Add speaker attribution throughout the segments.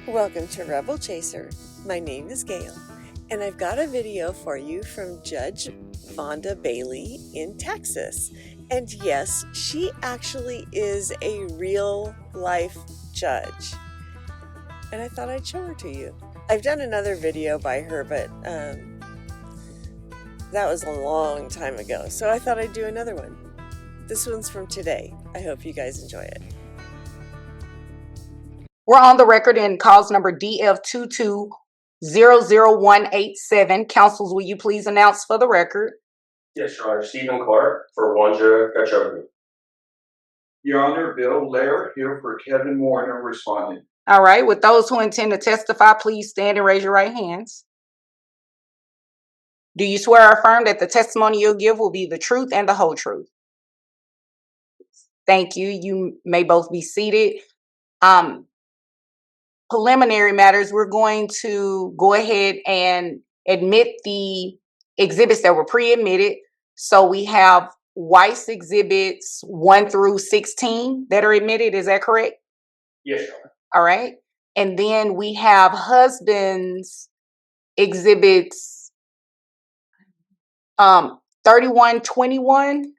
Speaker 1: Welcome to Rebel Chaser. My name is Gail, and I've got a video for you from Judge Vonda Bailey in Texas. And yes, she actually is a real life judge. And I thought I'd show her to you. I've done another video by her, but that was a long time ago, so I thought I'd do another one. This one's from today. I hope you guys enjoy it.
Speaker 2: We're on the record in cause number DF2200187. Counsels, will you please announce for the record?
Speaker 3: Yes, Your Honor. Stephen Clark for Vonda.
Speaker 4: Your Honor, Bill Lair here for Kevin Warner responding.
Speaker 2: All right. With those who intend to testify, please stand and raise your right hands. Do you swear or affirm that the testimony you'll give will be the truth and the whole truth? Thank you. You may both be seated. Preliminary matters, we're going to go ahead and admit the exhibits that were pre-admitted. So we have Weiss exhibits 1 through 16 that are admitted. Is that correct?
Speaker 3: Yes, Your Honor.
Speaker 2: All right. And then we have husband's exhibits 3121.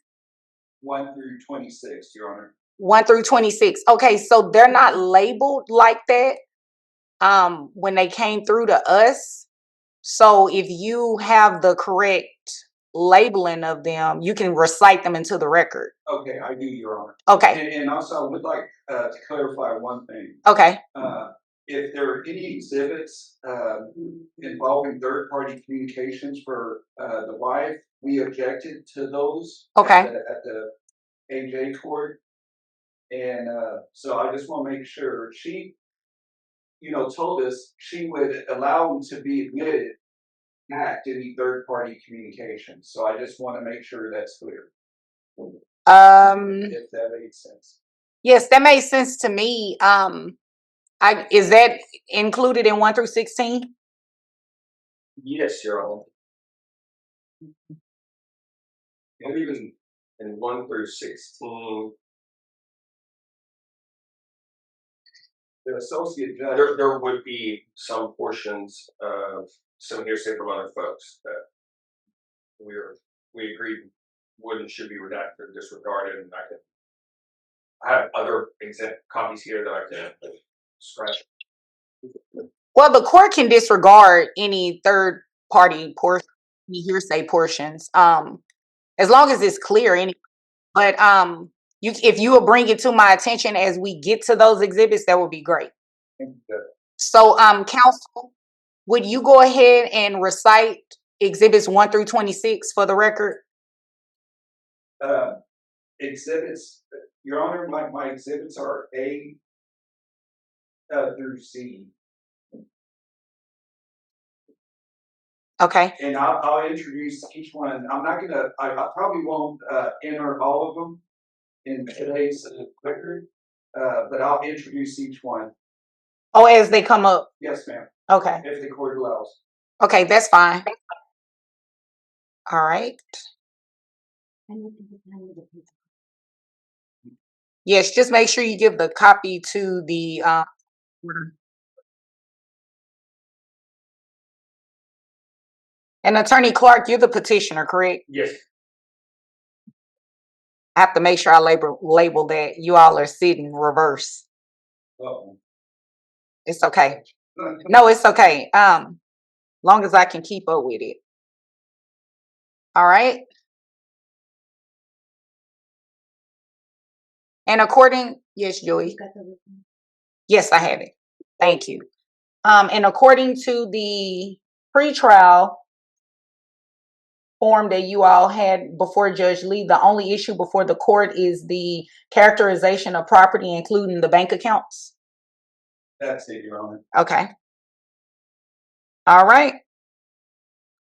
Speaker 4: 1 through 26, Your Honor.
Speaker 2: 1 through 26. Okay, so they're not labeled like that when they came through to us. So if you have the correct labeling of them, you can recite them into the record.
Speaker 4: Okay, I do, Your Honor.
Speaker 2: Okay.
Speaker 4: And also, I would like to clarify one thing.
Speaker 2: Okay.
Speaker 4: If there are any exhibits involving third-party communications for the wife, we objected to those
Speaker 2: Okay.
Speaker 4: at the AJ court. And so I just want to make sure she, told us she would allow them to be admitted at any third-party communication. So I just want to make sure that's clear. If that made sense.
Speaker 2: Yes, that made sense to me. Is that included in 1 through 16?
Speaker 3: Yes, Your Honor. And even in 1 through 16,
Speaker 4: The associate judge.
Speaker 3: there would be some portions of some hearsay from other folks that we agreed would and should be redacted or disregarded, and I have other copies here that I can scratch.
Speaker 2: Well, the court can disregard any third party portion, any hearsay portions, as long as it's clear. But if you will bring it to my attention as we get to those exhibits, that would be great. So, counsel, would you go ahead and recite exhibits 1 through 26 for the record?
Speaker 4: Exhibits, Your Honor, my exhibits are A through C.
Speaker 2: Okay.
Speaker 4: And I'll introduce each one. I'm not gonna. I probably won't enter all of them in today's record, but I'll introduce each one.
Speaker 2: Oh, as they come up.
Speaker 4: Yes, ma'am.
Speaker 2: Okay.
Speaker 4: If the court allows.
Speaker 2: Okay, that's fine. All right. Yes, just make sure you give the copy to the and Attorney Clark, you're the petitioner, correct?
Speaker 3: Yes.
Speaker 2: I have to make sure I label that you all are sitting reverse.
Speaker 4: Uh-oh.
Speaker 2: It's okay. No, it's okay. Long as I can keep up with it. All right. And yes, Joey. Yes, I have it. Thank you. And according to the pretrial form that you all had before Judge Lee, the only issue before the court is the characterization of property, including the bank accounts.
Speaker 4: That's it, Your Honor.
Speaker 2: Okay. All right.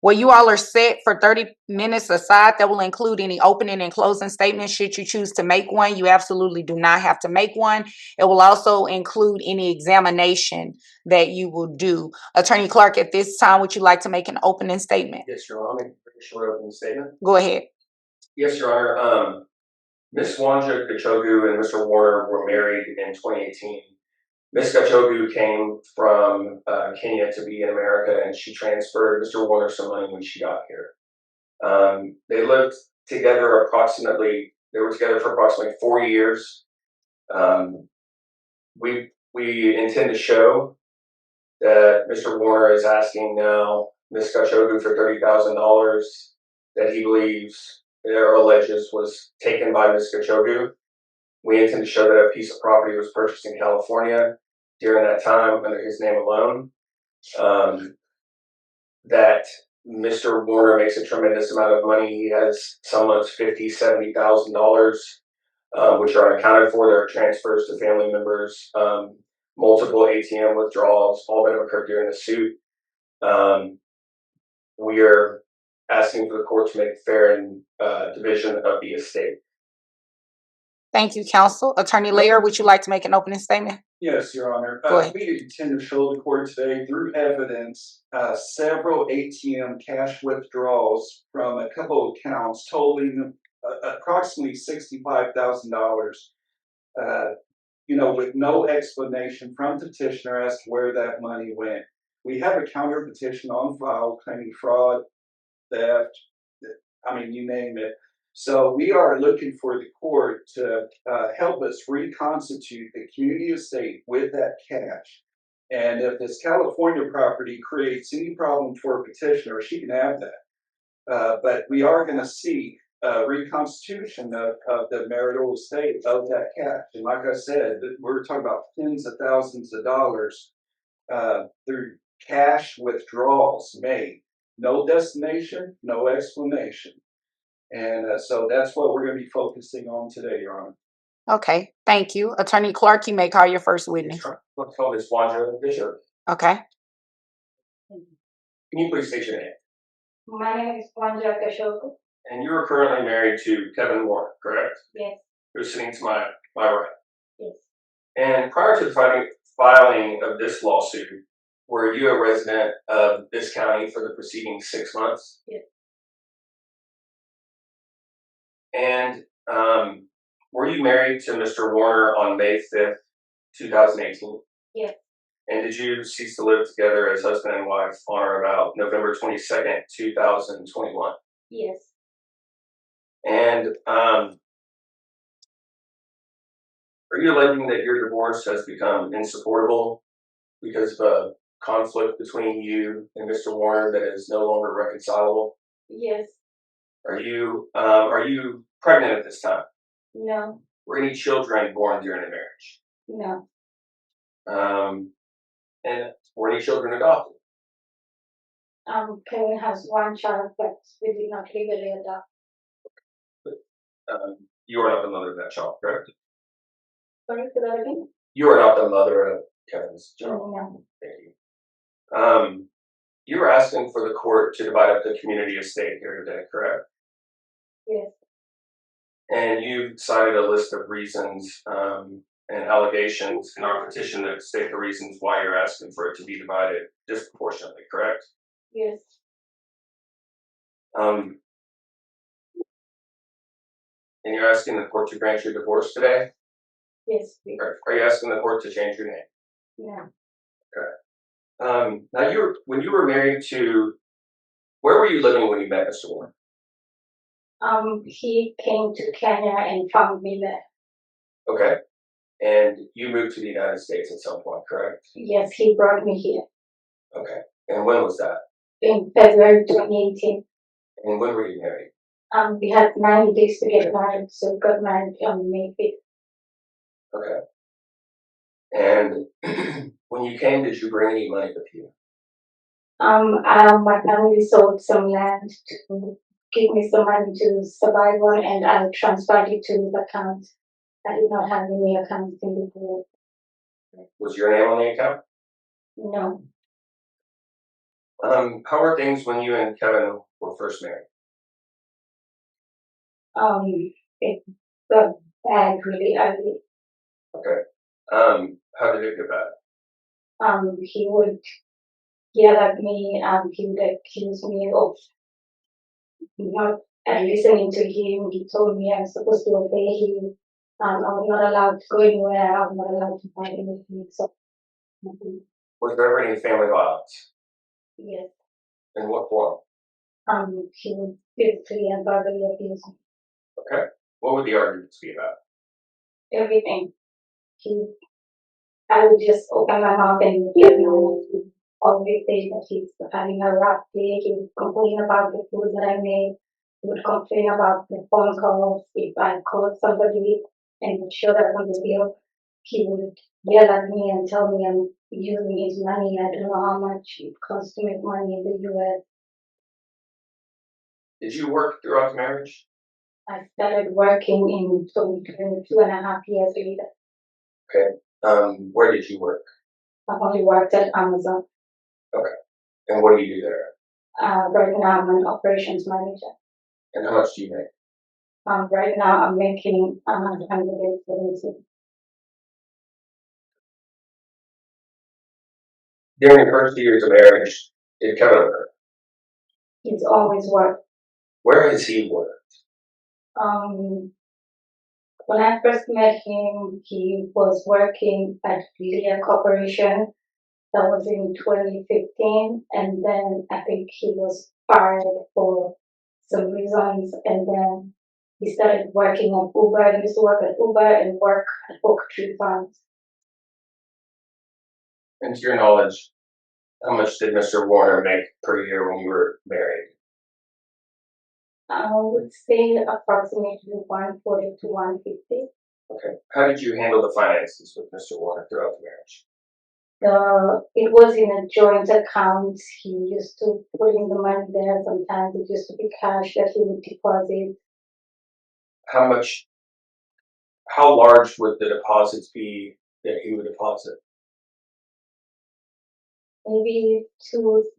Speaker 2: Well, you all are set for 30 minutes aside. That will include any opening and closing statements. Should you choose to make one, you absolutely do not have to make one. It will also include any examination that you will do. Attorney Clark, at this time, would you like to make an opening statement?
Speaker 3: Yes, Your Honor. I'll make a very short opening statement.
Speaker 2: Go ahead.
Speaker 3: Yes, Your Honor. Ms. Vonda and Mr. Warner were married in 2018. Ms. Gachogu came from Kenya to be in America, and she transferred Mr. Warner some money when she got here. They lived together they were together for approximately 4 years. We intend to show that Mr. Warner is asking now Ms. Gachogu for $30,000 that he believes or alleges was taken by Ms. Gachogu. We intend to show that a piece of property was purchased in California during that time under his name alone. That Mr. Warner makes a tremendous amount of money. He has some of $50,000, $70,000, which are unaccounted for. There are transfers to family members, multiple ATM withdrawals, all that have occurred during the suit. We are asking for the court to make fair division of the estate.
Speaker 2: Thank you, counsel. Attorney Layer, would you like to make an opening statement?
Speaker 4: Yes, Your Honor.
Speaker 2: Go ahead.
Speaker 4: We intend to show the court today through evidence several ATM cash withdrawals from a couple of accounts totaling approximately $65,000. With no explanation from petitioner as to where that money went. We have a counter petition on file claiming fraud, theft, you name it. So we are looking for the court to help us reconstitute the community estate with that cash. And if this California property creates any problem for a petitioner, she can have that. But we are going to seek reconstitution of the marital estate of that cash. And like I said, we're talking about tens of thousands of dollars through cash withdrawals made. No destination, no explanation. And so that's what we're going to be focusing on today, Your Honor.
Speaker 2: Okay, thank you. Attorney Clark, you may call your first witness.
Speaker 3: Let's call this Vonda Bishop.
Speaker 2: Okay.
Speaker 3: Can you please state your name?
Speaker 5: My name is Vonda Kashoku.
Speaker 3: And you are currently married to Kevin Warner, correct?
Speaker 5: Yes.
Speaker 3: Who's sitting to my right.
Speaker 5: Yes.
Speaker 3: And prior to the filing of this lawsuit, were you a resident of this county for the preceding 6 months?
Speaker 5: Yes.
Speaker 3: And were you married to Mr. Warner on May 5th, 2018?
Speaker 5: Yes.
Speaker 3: And did you cease to live together as husband and wife on or about November 22nd, 2021?
Speaker 5: Yes.
Speaker 3: And are you alleging that your divorce has become insupportable because of a conflict between you and Mr. Warner that is no longer reconcilable?
Speaker 5: Yes.
Speaker 3: Are you pregnant at this time?
Speaker 5: No.
Speaker 3: Were any children born during the marriage?
Speaker 5: No.
Speaker 3: And were any children adopted?
Speaker 5: Kevin has one child, but we did not legally adopt.
Speaker 3: You are not the mother of that child, correct?
Speaker 5: Sorry, say that again?
Speaker 3: You are not the mother of Kevin's child.
Speaker 5: No.
Speaker 3: Thank you. You were asking for the court to divide up the community estate here today, correct?
Speaker 5: Yes.
Speaker 3: And you cited a list of reasons and allegations in our petition that state the reasons why you're asking for it to be divided disproportionately, correct?
Speaker 5: Yes.
Speaker 3: And you're asking the court to grant your divorce today?
Speaker 5: Yes, please.
Speaker 3: Are you asking the court to change your name?
Speaker 5: No.
Speaker 3: Okay. Now, when you were married to, where were you living when you met Mr. Warren?
Speaker 5: He came to Kenya and found me there.
Speaker 3: Okay. And you moved to the United States at some point, correct?
Speaker 5: Yes, he brought me here.
Speaker 3: Okay. And when was that?
Speaker 5: In February 2018.
Speaker 3: And when were you married?
Speaker 5: We had 9 days to get married, so we got married on May 5th.
Speaker 3: Okay. And when you came, did you bring any money with you?
Speaker 5: My family sold some land to give me some money to survive on, and I transferred it to the account. I did not have any account in the board.
Speaker 3: Was your name on the account?
Speaker 5: No.
Speaker 3: How were things when you and Kevin were first married?
Speaker 5: It got bad really early.
Speaker 3: Okay. How did it get bad?
Speaker 5: He would yell at me, he would accuse me of not listening to him. He told me I'm supposed to obey him. I was not allowed to go anywhere. I was not allowed to buy anything. So
Speaker 3: Was there ever any family violence?
Speaker 5: Yes.
Speaker 3: In what form?
Speaker 5: He would physically and verbally abuse me.
Speaker 3: Okay. What would the arguments be about?
Speaker 5: Everything. I would just open my mouth and he would always say that he's having a rough day. He would complain about the food that I made. He would complain about the phone calls. If I called somebody and would show that on the bill, he would yell at me and tell me I'm using his money. I don't know how much it costs to make money in the US.
Speaker 3: Did you work throughout the marriage?
Speaker 5: I started working in 2.5 years later.
Speaker 3: Okay. Where did you work?
Speaker 5: I've only worked at Amazon.
Speaker 3: Okay. And what do you do there?
Speaker 5: Right now I'm an operations manager.
Speaker 3: And how much do you make?
Speaker 5: Right now I'm making 170.
Speaker 3: During the first 2 years of marriage, did Kevin work?
Speaker 5: He's always worked.
Speaker 3: Where has he worked?
Speaker 5: When I first met him, he was working at Lear Corporation. That was in 2015, and then I think he was fired for some reasons, and then he started working at Uber. He used to work at Uber and work at Oak Tree Farms.
Speaker 3: And to your knowledge, how much did Mr. Warner make per year when you were married?
Speaker 5: I would say approximately 140 to 150.
Speaker 3: Okay. How did you handle the finances with Mr. Warner throughout the marriage?
Speaker 5: It was in a joint account. He used to put in the money there. Sometimes it used to be cash that he would deposit.
Speaker 3: How large would the deposits be that he would deposit?
Speaker 5: Maybe 2,000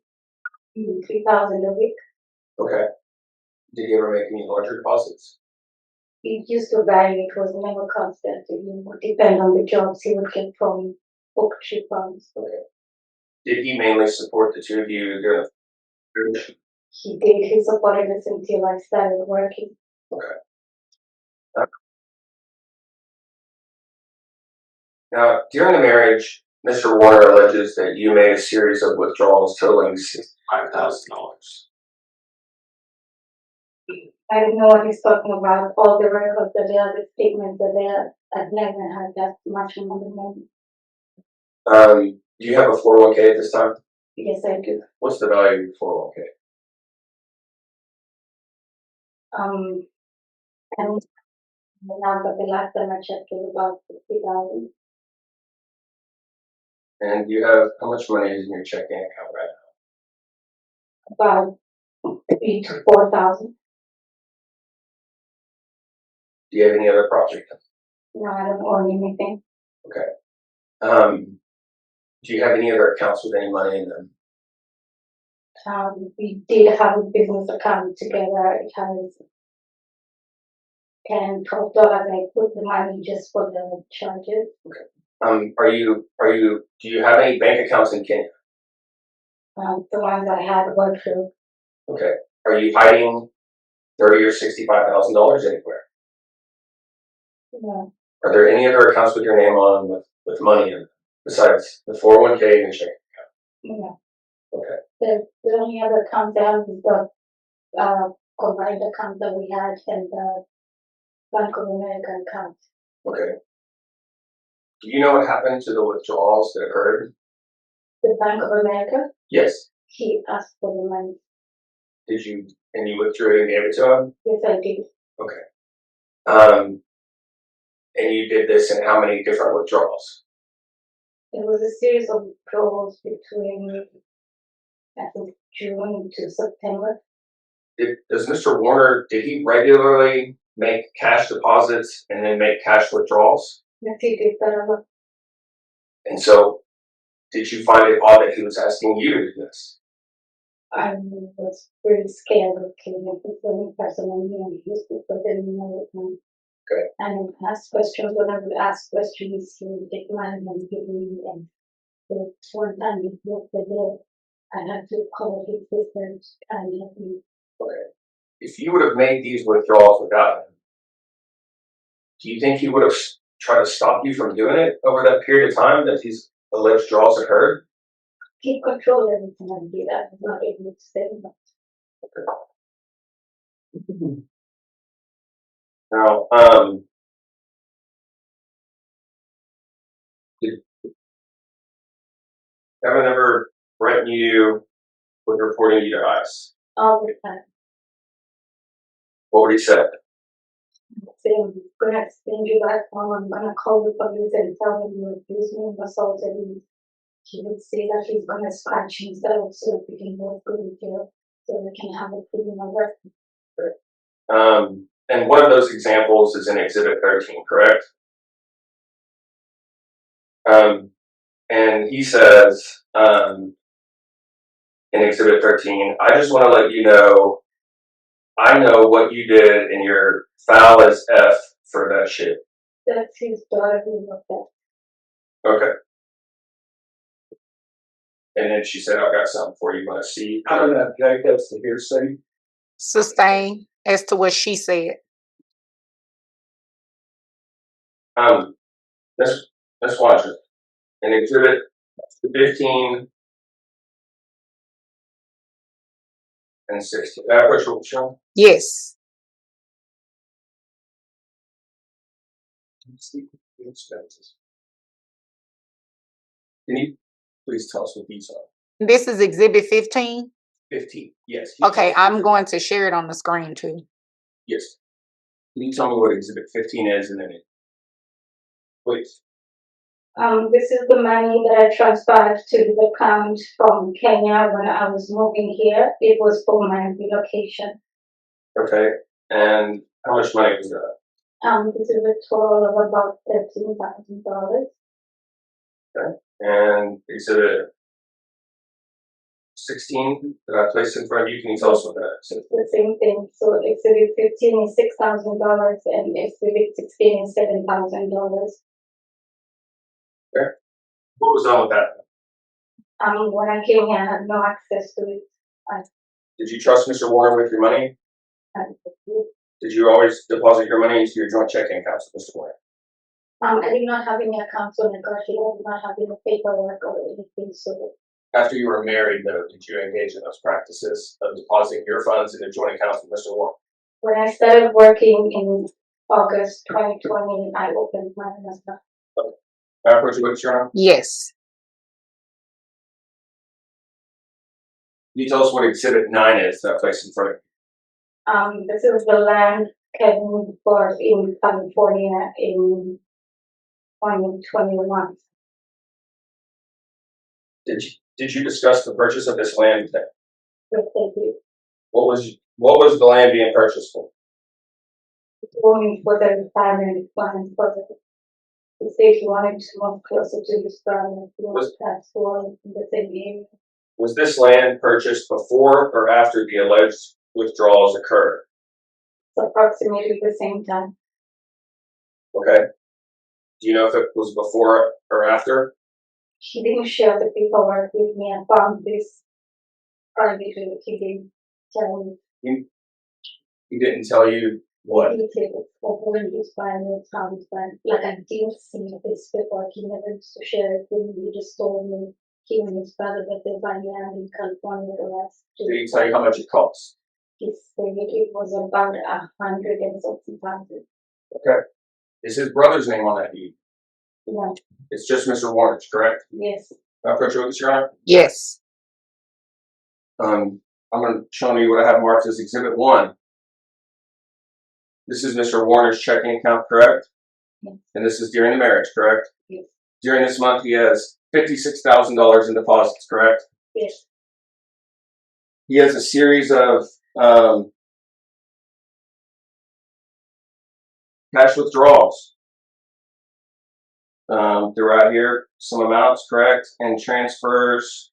Speaker 5: to 3,000 a week.
Speaker 3: Okay. Did he ever make any larger deposits?
Speaker 5: It used to vary. It was never constant. It would depend on the jobs he would get from Oak Tree Farms.
Speaker 3: Okay. Did he mainly support the two of you during the marriage?
Speaker 5: He did. He supported us until I started working.
Speaker 3: Okay. Now, during the marriage, Mr. Warner alleges that you made a series of withdrawals totaling $65,000.
Speaker 5: I don't know what he's talking about. All the records are there, the statements are there. I've never had that much money.
Speaker 3: Do you have a 401k at this time?
Speaker 5: Yes, I do.
Speaker 3: What's the value of your 401k?
Speaker 5: I don't know now, but the last time I checked was about 50,000.
Speaker 3: And you have how much money is in your checking account right now?
Speaker 5: About 3,000 to 4,000.
Speaker 3: Do you have any other property?
Speaker 5: No, I don't own anything.
Speaker 3: Okay. Do you have any other accounts with any money in them?
Speaker 5: We did have a business account together. It has $10, $12. I put the money just for the charges.
Speaker 3: Do you have any bank accounts in Kenya?
Speaker 5: The ones I had were through.
Speaker 3: Okay. Are you hiding $30,000 or $65,000 anywhere?
Speaker 5: No.
Speaker 3: Are there any other accounts with your name on them with money in them besides the 401k and checking account?
Speaker 5: No.
Speaker 3: Okay.
Speaker 5: The only other account I have is the combined account that we had and the Bank of America account.
Speaker 3: Okay. Do you know what happened to the withdrawals that occurred?
Speaker 5: The Bank of America?
Speaker 3: Yes.
Speaker 5: He asked for the money.
Speaker 3: Did you, and you withdrew it and gave it to him?
Speaker 5: Yes, I did.
Speaker 3: Okay. And you did this in how many different withdrawals?
Speaker 5: It was a series of withdrawals between, I think, June to September.
Speaker 3: Does Mr. Warner, did he regularly make cash deposits and then make cash withdrawals?
Speaker 5: Yes, he did that a lot.
Speaker 3: And so, did you find it odd that he was asking you to do this?
Speaker 5: I was really scared of killing him. It's only personally and he used to put it in all the time.
Speaker 3: Okay.
Speaker 5: And ask questions. When I would ask questions, he would take money and give me. And the one time he broke the door, I had to call his sister and help me.
Speaker 3: Okay. If you would have made these withdrawals without him, do you think he would have tried to stop you from doing it over that period of time that he's alleged draws occurred?
Speaker 5: He controlled everything I did. I was not able to say much.
Speaker 3: Now, did Kevin ever threaten you with reporting you to ICE?
Speaker 5: All the time.
Speaker 3: What would he say?
Speaker 5: Saying, I'm gonna send you back home, I'm gonna call the police and tell them you abused me and assaulted me. He would say that he's gonna scratch himself so that we can both go to jail, so we can have a criminal record.
Speaker 3: And one of those examples is in Exhibit 13, correct? And he says in Exhibit 13, I just want to let you know, I know what you did and you're foul as F for that shit.
Speaker 5: That's his daughter who wrote that.
Speaker 3: Okay. And then she said, I've got something for you. Want to see?
Speaker 4: I don't know, Jake, that's the hearsay.
Speaker 2: Sustain as to what she said.
Speaker 3: Let's watch it. In Exhibit 15 and 16. Which will show?
Speaker 2: Yes.
Speaker 3: Can you please tell us what these are?
Speaker 2: This is Exhibit 15.
Speaker 3: 15. Yes.
Speaker 2: Okay, I'm going to share it on the screen too.
Speaker 3: Yes. Can you tell me what Exhibit 15 is and then please?
Speaker 5: This is the money that I transferred to the account from Kenya when I was moving here. It was for my relocation.
Speaker 3: Okay. And how much money was that?
Speaker 5: This is a total of about $13,000.
Speaker 3: Okay. And Exhibit 16 that I placed in front of you, can you tell us what that is?
Speaker 5: The same thing. So Exhibit 15 is $6,000 and Exhibit 16 is $7,000.
Speaker 3: Okay. What was done with that?
Speaker 5: When I came here, I had no access to it.
Speaker 3: Did you trust Mr. Warner with your money? Did you always deposit your money into your joint checking accounts with Mr. Warner?
Speaker 5: I did not have any accounts on the card. I did not have any paperwork or anything. So
Speaker 3: After you were married, though, did you engage in those practices of depositing your funds into joint accounts with Mr. Warner?
Speaker 5: when I started working in August 2020, I opened my account.
Speaker 3: Approach with your honor.
Speaker 2: Yes.
Speaker 3: Can you tell us what Exhibit 9 is that placed in front of you?
Speaker 5: This is the land Kevin bought in California in 2021.
Speaker 3: Did you discuss the purchase of this land with them?
Speaker 5: Yes, thank you.
Speaker 3: What was the land being purchased for?
Speaker 5: Going for the retirement plan for the state wanted to move closer to his family. That's for the same area.
Speaker 3: Was this land purchased before or after the alleged withdrawals occurred?
Speaker 5: It's approximately the same time.
Speaker 3: Okay. Do you know if it was before or after?
Speaker 5: He didn't share the paperwork with me. I found this privately. He didn't tell me.
Speaker 3: He didn't tell you what?
Speaker 5: Details of when he's buying it, how he's buying. Like I didn't see this paperwork. He never used to share it with me. He just told me he and his brother that they buy land in California the rest.
Speaker 3: Did he tell you how much it costs?
Speaker 5: He said it was about 100 and something thousand.
Speaker 3: Okay. Is his brother's name on that deed?
Speaker 5: Yeah.
Speaker 3: It's just Mr. Warner's, correct?
Speaker 5: Yes.
Speaker 3: Approach with this, Your Honor.
Speaker 2: Yes.
Speaker 3: I'm going to show you what I have marked as Exhibit 1. This is Mr. Warner's checking account, correct?
Speaker 5: Yes.
Speaker 3: And this is during the marriage, correct?
Speaker 5: Yes.
Speaker 3: During this month, he has $56,000 in deposits, correct?
Speaker 5: Yes.
Speaker 3: He has a series of cash withdrawals. Throughout here, some amounts, correct? And transfers.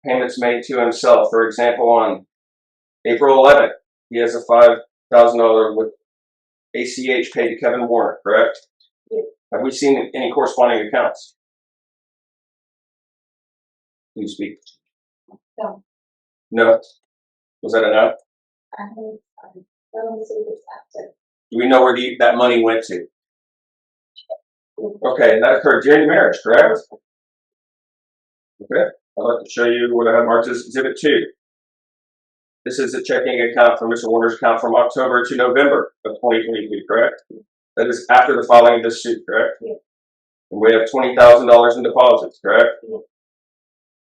Speaker 3: Payments made to himself. For example, on April 11th, he has a $5,000 with ACH paid to Kevin Warner, correct?
Speaker 5: Yes.
Speaker 3: Have we seen any corresponding accounts? Can you speak?
Speaker 5: No.
Speaker 3: No? Was that a no?
Speaker 5: I don't see this after.
Speaker 3: Do we know where that money went to? Okay, and that occurred during the marriage, correct? Okay, I'd like to show you what I have marked as Exhibit 2. This is a checking account from Mr. Warner's account from October to November of 2023, correct? That is after the filing of this suit, correct?
Speaker 5: Yeah.
Speaker 3: And we have $20,000 in deposits, correct?
Speaker 5: Yeah.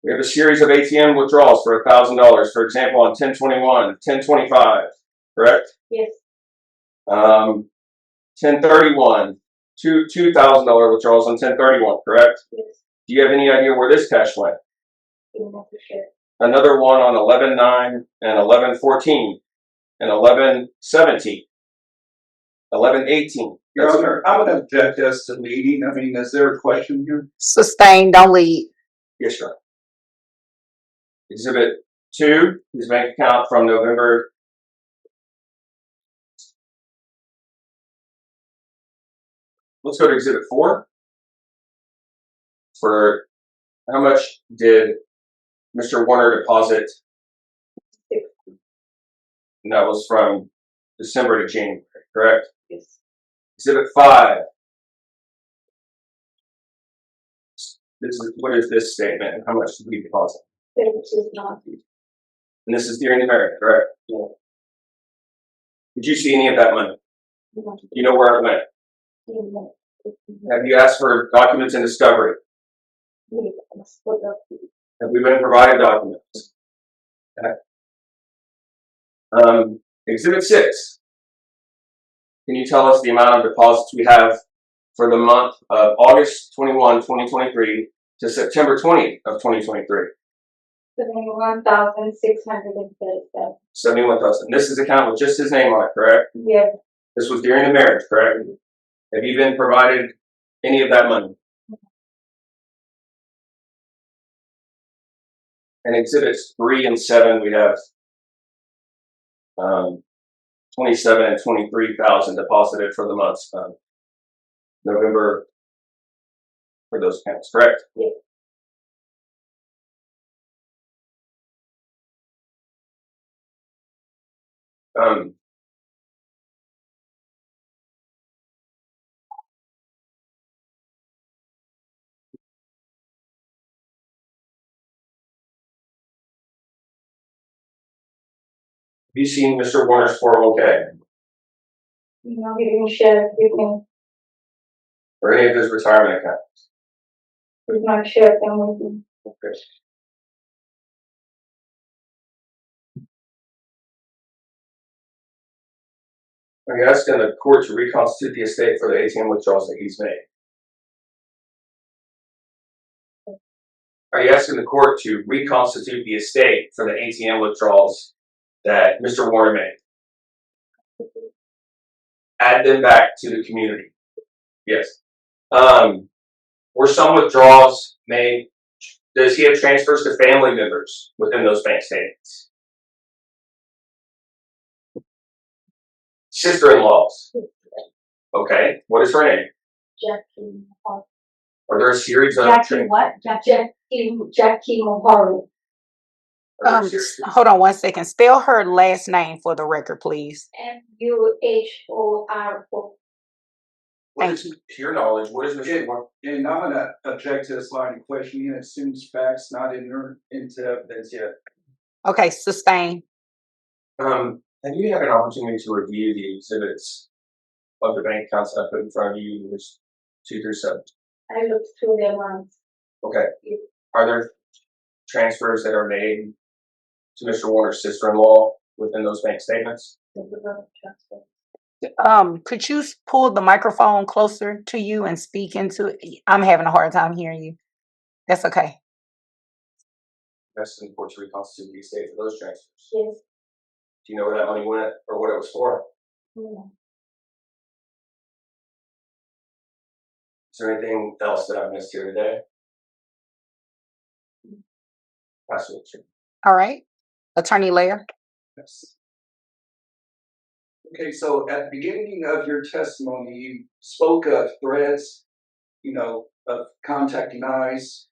Speaker 3: We have a series of ATM withdrawals for $1,000, for example, on 10/21, 10/25, correct?
Speaker 5: Yes.
Speaker 3: 10/31, $2,000 withdrawals on 10/31, correct?
Speaker 5: Yes.
Speaker 3: Do you have any idea where this cash went?
Speaker 5: I'm not too sure.
Speaker 3: Another one on 11/9 and 11/14 and 11/17, 11/18.
Speaker 4: Your Honor, I'm going to object this to leading. I mean, is there a question here?
Speaker 2: Sustain, don't lead.
Speaker 3: Yes, sir. Exhibit 2, his bank account from November. Let's go to Exhibit 4. For how much did Mr. Warner deposit? And that was from December to January, correct?
Speaker 5: Yes.
Speaker 3: Exhibit 5. What is this statement and how much did we deposit?
Speaker 5: 32,000.
Speaker 3: And this is during the marriage, correct?
Speaker 5: Yeah.
Speaker 3: Did you see any of that money?
Speaker 5: No.
Speaker 3: You know where it went?
Speaker 5: No.
Speaker 3: Have you asked for documents in discovery?
Speaker 5: Yes.
Speaker 3: Have we been provided documents? Okay. Exhibit 6. Can you tell us the amount of deposits we have for the month of August 21, 2023 to September 20 of 2023?
Speaker 5: 71,637.
Speaker 3: 71,000. This is an account with just his name on it, correct?
Speaker 5: Yeah.
Speaker 3: This was during the marriage, correct? Have you been provided any of that money? And exhibits 3 and 7, we have 27 and 23,000 deposited for the months November for those accounts, correct?
Speaker 5: Yeah.
Speaker 3: Have you seen Mr. Warner's 401k
Speaker 5: You know, he didn't share it with me.
Speaker 3: or any of his retirement accounts?
Speaker 5: He did not share them with me.
Speaker 3: Okay. Are you asking the court to reconstitute the estate for the ATM withdrawals that he's made? Are you asking the court to reconstitute the estate for the ATM withdrawals that Mr. Warner made? Add them back to the community. Yes. Were some withdrawals made? Does he have transfers to family members within those bank statements? Sister-in-laws. Okay. What is her name?
Speaker 5: Jackie.
Speaker 3: Are there a series of
Speaker 5: Jackie what? Jackie Mohoro.
Speaker 2: Hold on 1 second. Spell her last name for the record, please.
Speaker 5: MUHORO.
Speaker 3: What is, to your knowledge, what is Mr. Warner?
Speaker 4: And I'm going to object to this line of questioning. It assumes facts not into evidence yet.
Speaker 2: Okay, sustain.
Speaker 3: Have you had an opportunity to review the exhibits of the bank accounts I put in front of you, which 2 through 7?
Speaker 5: I looked through them once.
Speaker 3: Okay. Are there transfers that are made to Mr. Warner's sister-in-law within those bank statements?
Speaker 2: Could you pull the microphone closer to you and speak into it? I'm having a hard time hearing you. That's okay.
Speaker 3: That's in court to reconstitute the estate for those transfers.
Speaker 5: Yes.
Speaker 3: Do you know where that money went or what it was for?
Speaker 5: Yeah.
Speaker 3: Is there anything else that I've missed here today? Absolutely.
Speaker 2: All right. Attorney Lair.
Speaker 4: Yes. Okay, so at the beginning of your testimony, you spoke of threats, of contacting ICE,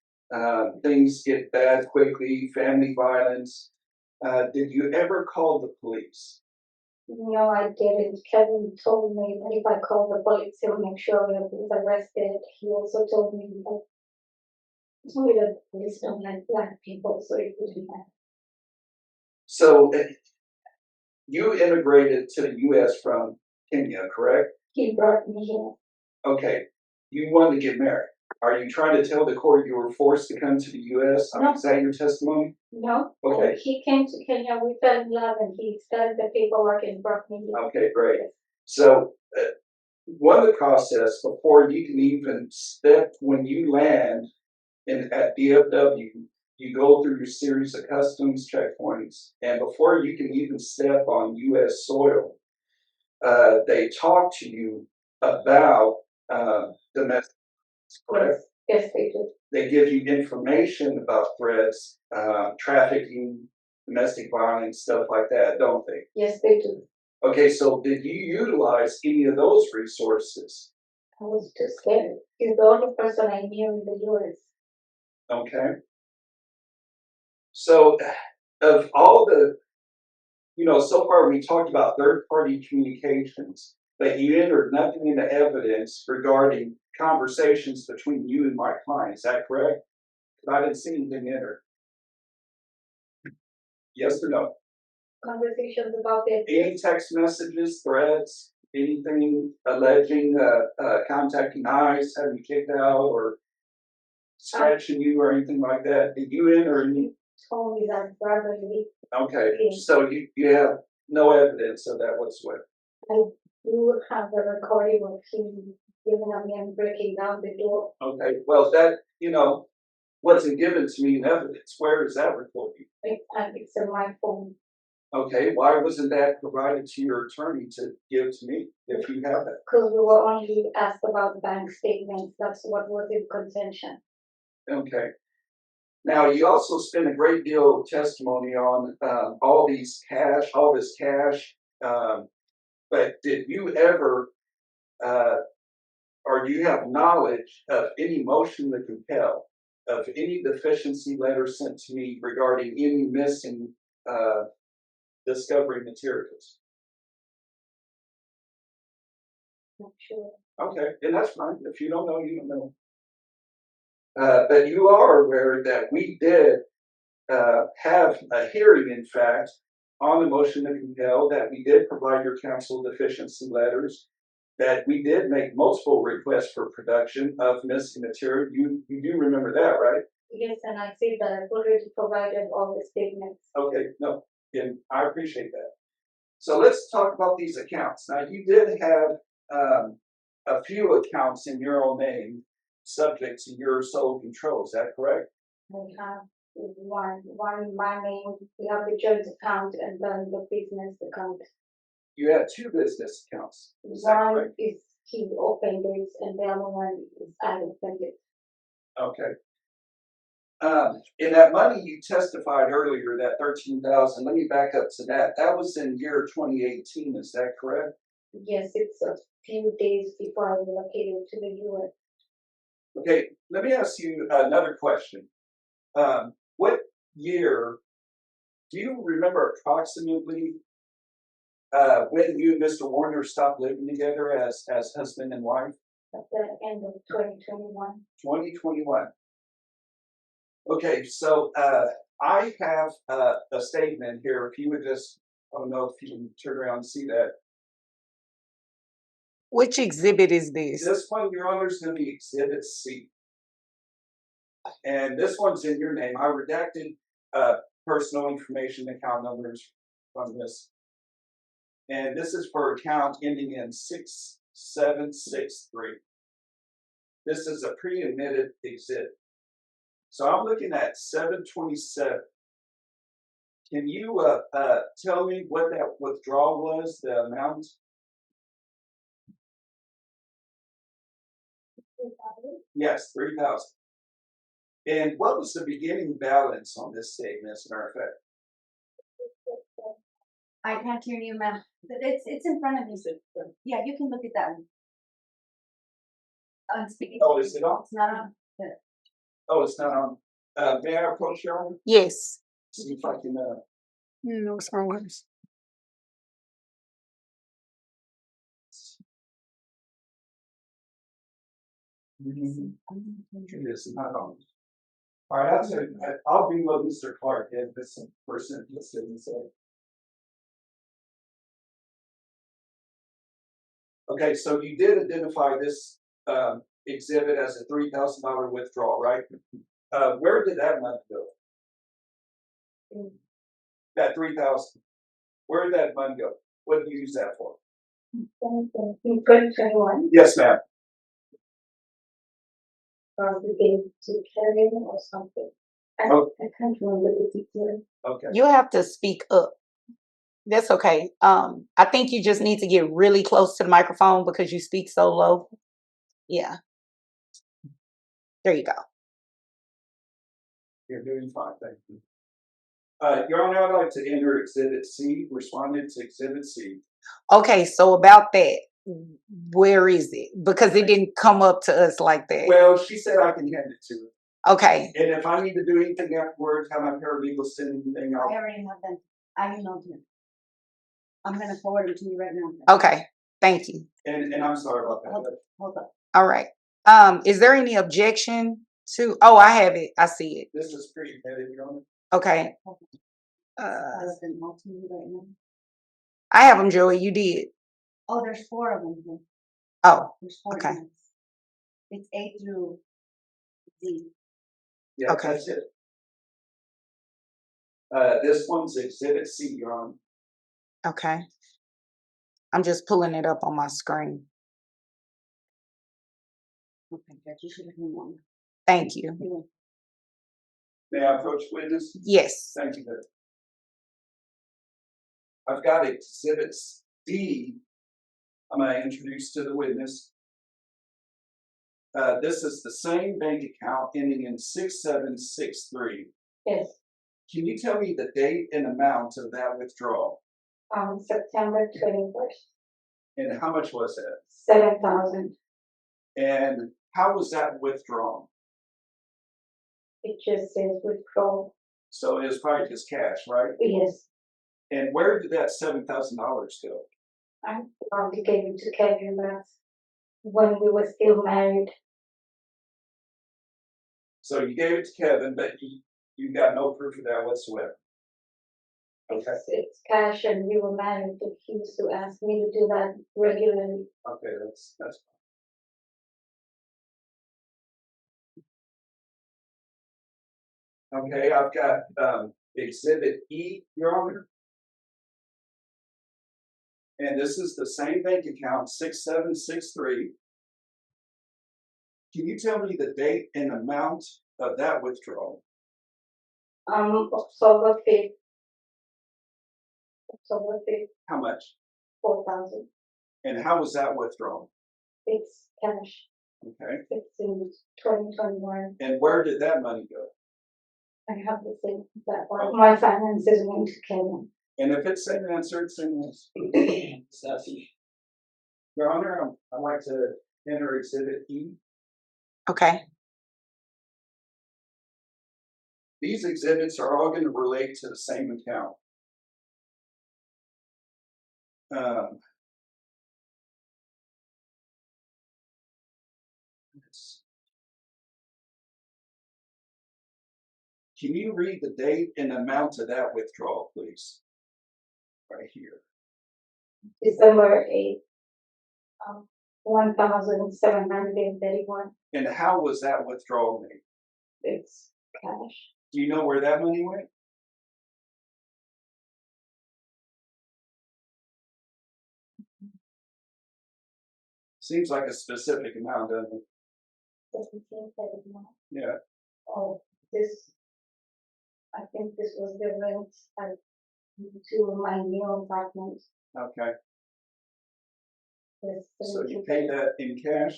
Speaker 4: things get bad quickly, family violence. Did you ever call the police?
Speaker 5: No, I didn't. Kevin told me that if I call the police, he'll make sure that he's arrested. He also told me that only the police don't like black people, so it wouldn't matter.
Speaker 4: So you immigrated to the U.S. from Kenya, correct?
Speaker 5: He brought me here.
Speaker 4: Okay. You wanted to get married. Are you trying to tell the court you were forced to come to the U.S.?
Speaker 5: No.
Speaker 4: Is that your testimony?
Speaker 5: No.
Speaker 4: Okay.
Speaker 5: He came to Kenya, we fell in love, and he started the paperwork and brought me here.
Speaker 4: Okay, great. So one of the process before you can even step, when you land at DFW, you go through your series of customs checkpoints, and before you can even step on U.S. soil, they talk to you about domestic, correct?
Speaker 5: Yes, they do.
Speaker 4: They give you information about threats, trafficking, domestic violence, stuff like that, don't they?
Speaker 5: Yes, they do.
Speaker 4: Okay, so did you utilize any of those resources?
Speaker 5: I was too scared. He's the only person I knew in the US.
Speaker 4: Okay. So, of all the, so far we talked about third party communications, but you entered nothing into evidence regarding conversations between you and my client. Is that correct? I didn't see anything entered. Yes or no?
Speaker 5: Conversations about it.
Speaker 4: Any text messages, threats, anything alleging contacting ICE, having you kicked out, or scratching you, or anything like that? Did you enter any?
Speaker 5: Told me that verbally.
Speaker 4: Okay, so you have no evidence of that whatsoever.
Speaker 5: I do have the recording of him giving up me and breaking down the door.
Speaker 4: Okay, well that wasn't given to me in evidence. Where is that recording?
Speaker 5: It's in my phone.
Speaker 4: Okay, why wasn't that provided to your attorney to give to me if you have that?
Speaker 5: Because we were only asked about bank statements. That's what was in contention.
Speaker 4: Okay. Now you also spend a great deal of testimony on all this cash, but did you ever, or do you have knowledge of any motion to compel, of any deficiency letter sent to me regarding any missing discovery materials?
Speaker 5: Not sure.
Speaker 4: Okay, and that's fine. If you don't know, you don't know. But you are aware that we did have a hearing, in fact, on the motion to compel, that we did provide your counsel deficiency letters, that we did make multiple requests for production of missing material. You do remember that, right?
Speaker 5: Yes, and I say that I've already provided all the statements.
Speaker 4: Okay, no, and I appreciate that. So let's talk about these accounts. Now, you did have a few accounts in your own name subject to your sole control. Is that correct?
Speaker 5: We have one in my name. We have the joint account and then the business account.
Speaker 4: You had two business accounts. Is that
Speaker 5: One
Speaker 4: correct?
Speaker 5: is he opened it, and the other one is I opened it.
Speaker 4: Okay. In that money you testified earlier, that $13,000. Let me back up to that. That was in year 2018. Is that correct?
Speaker 5: Yes, it's a few days before I relocated to the US.
Speaker 4: Okay. Let me ask you another question. What year? Do you remember approximately when you and Mr. Warner stopped living together as husband and wife?
Speaker 5: At the end of 2021.
Speaker 4: 2021. Okay, so I have a statement here. If you would just, I don't know if you can turn around and see that.
Speaker 2: Which exhibit is this?
Speaker 4: This one, Your Honor, is going to be Exhibit C. And this one's in your name. I redacted personal information account numbers from this. And this is for account ending in 6763. This is a pre-admitted exhibit. So I'm looking at 727. Can you tell me what that withdrawal was, the amount? Yes, 3,000. And what was the beginning balance on this statement, as a matter of fact?
Speaker 6: I can't hear you, ma'am. It's in front of you. Yeah, you can look at that one. I'm speaking.
Speaker 4: Oh, is it on?
Speaker 6: It's not on.
Speaker 4: Oh, it's not on. May I approach Your Honor?
Speaker 2: Yes.
Speaker 4: See if I can.
Speaker 2: No, it's wrong.
Speaker 4: It is not on. All right, I'll be what Mr. Clark is, this person listed and say. Okay, so you did identify this exhibit as a $3,000 withdrawal, right? Where did that money go? That 3,000. Where did that money go? What did you use that for?
Speaker 5: In 2021,
Speaker 4: Yes, ma'am.
Speaker 5: we gave to Kevin or something. I can't remember the details.
Speaker 4: Okay.
Speaker 2: You have to speak up. That's okay. I think you just need to get really close to the microphone because you speak so low. Yeah. There you go.
Speaker 4: You're doing fine, thank you. Your Honor, I'd like to enter Exhibit C, responded to Exhibit C.
Speaker 2: Okay, so about that, where is it? Because it didn't come up to us like that.
Speaker 4: Well, she said I can hand it to her.
Speaker 2: Okay.
Speaker 4: And if I need to do anything afterwards, have my paralegal send anything
Speaker 6: I
Speaker 4: out.
Speaker 6: already have them. I emailed him. I'm gonna forward it to you right now.
Speaker 2: Okay. Thank you.
Speaker 4: And I'm sorry about that.
Speaker 6: Hold up.
Speaker 2: All right. Is there any objection to? Oh, I have it. I see it.
Speaker 4: This is pretty headed, Your Honor.
Speaker 2: Okay.
Speaker 6: I was in multi right now.
Speaker 2: I have them, Joey. You did.
Speaker 6: Oh, there's 4 of them here.
Speaker 2: Oh,
Speaker 6: There's 4
Speaker 2: okay.
Speaker 6: emails. It's A through Z.
Speaker 4: Yeah,
Speaker 2: Okay.
Speaker 4: that's it. This one's Exhibit C, Your Honor.
Speaker 2: Okay. I'm just pulling it up on my screen.
Speaker 6: Okay, Judge, you should have been one.
Speaker 2: Thank you.
Speaker 4: May I approach witness?
Speaker 2: Yes.
Speaker 4: Thank you, Judge. I've got Exhibit D. I'm going to introduce to the witness. This is the same bank account ending in 6763.
Speaker 5: Yes.
Speaker 4: Can you tell me the date and amount of that withdrawal?
Speaker 5: September 21st,
Speaker 4: And how much was that?
Speaker 5: 7,000.
Speaker 4: And how was that withdrawn?
Speaker 5: It just says withdrawal.
Speaker 4: So it was probably just cash, right?
Speaker 5: Yes.
Speaker 4: And where did that $7,000 go?
Speaker 5: I probably gave it to Kevin last when we were still married.
Speaker 4: So you gave it to Kevin, but you got no proof of that whatsoever. Okay.
Speaker 5: It's cash and we were married, but he used to ask me to do that regularly.
Speaker 4: Okay, that's fine. Okay, I've got Exhibit E, Your Honor. And this is the same bank account, 6763. Can you tell me the date and amount of that withdrawal?
Speaker 5: October 5th. October 5th,
Speaker 4: How much?
Speaker 5: 4,000.
Speaker 4: And how was that withdrawn?
Speaker 5: It's cash.
Speaker 4: Okay.
Speaker 5: It's in 2021.
Speaker 4: And where did that money go?
Speaker 5: I have the same that one. My finances went to Kevin.
Speaker 4: And if it's same answer, it's same answer. Your Honor, I'd like to enter Exhibit E.
Speaker 2: Okay.
Speaker 4: These exhibits are all going to relate to the same account. Can you read the date and amount of that withdrawal, please? Right here.
Speaker 5: December 8th, 1,731.
Speaker 4: And how was that withdrawal made?
Speaker 5: It's cash.
Speaker 4: Do you know where that money went? Seems like a specific amount, doesn't it?
Speaker 5: 17,000.
Speaker 4: Yeah.
Speaker 5: Oh, I think this was the rent to my new apartment.
Speaker 4: Okay.
Speaker 5: Yes,
Speaker 4: So you paid that in cash?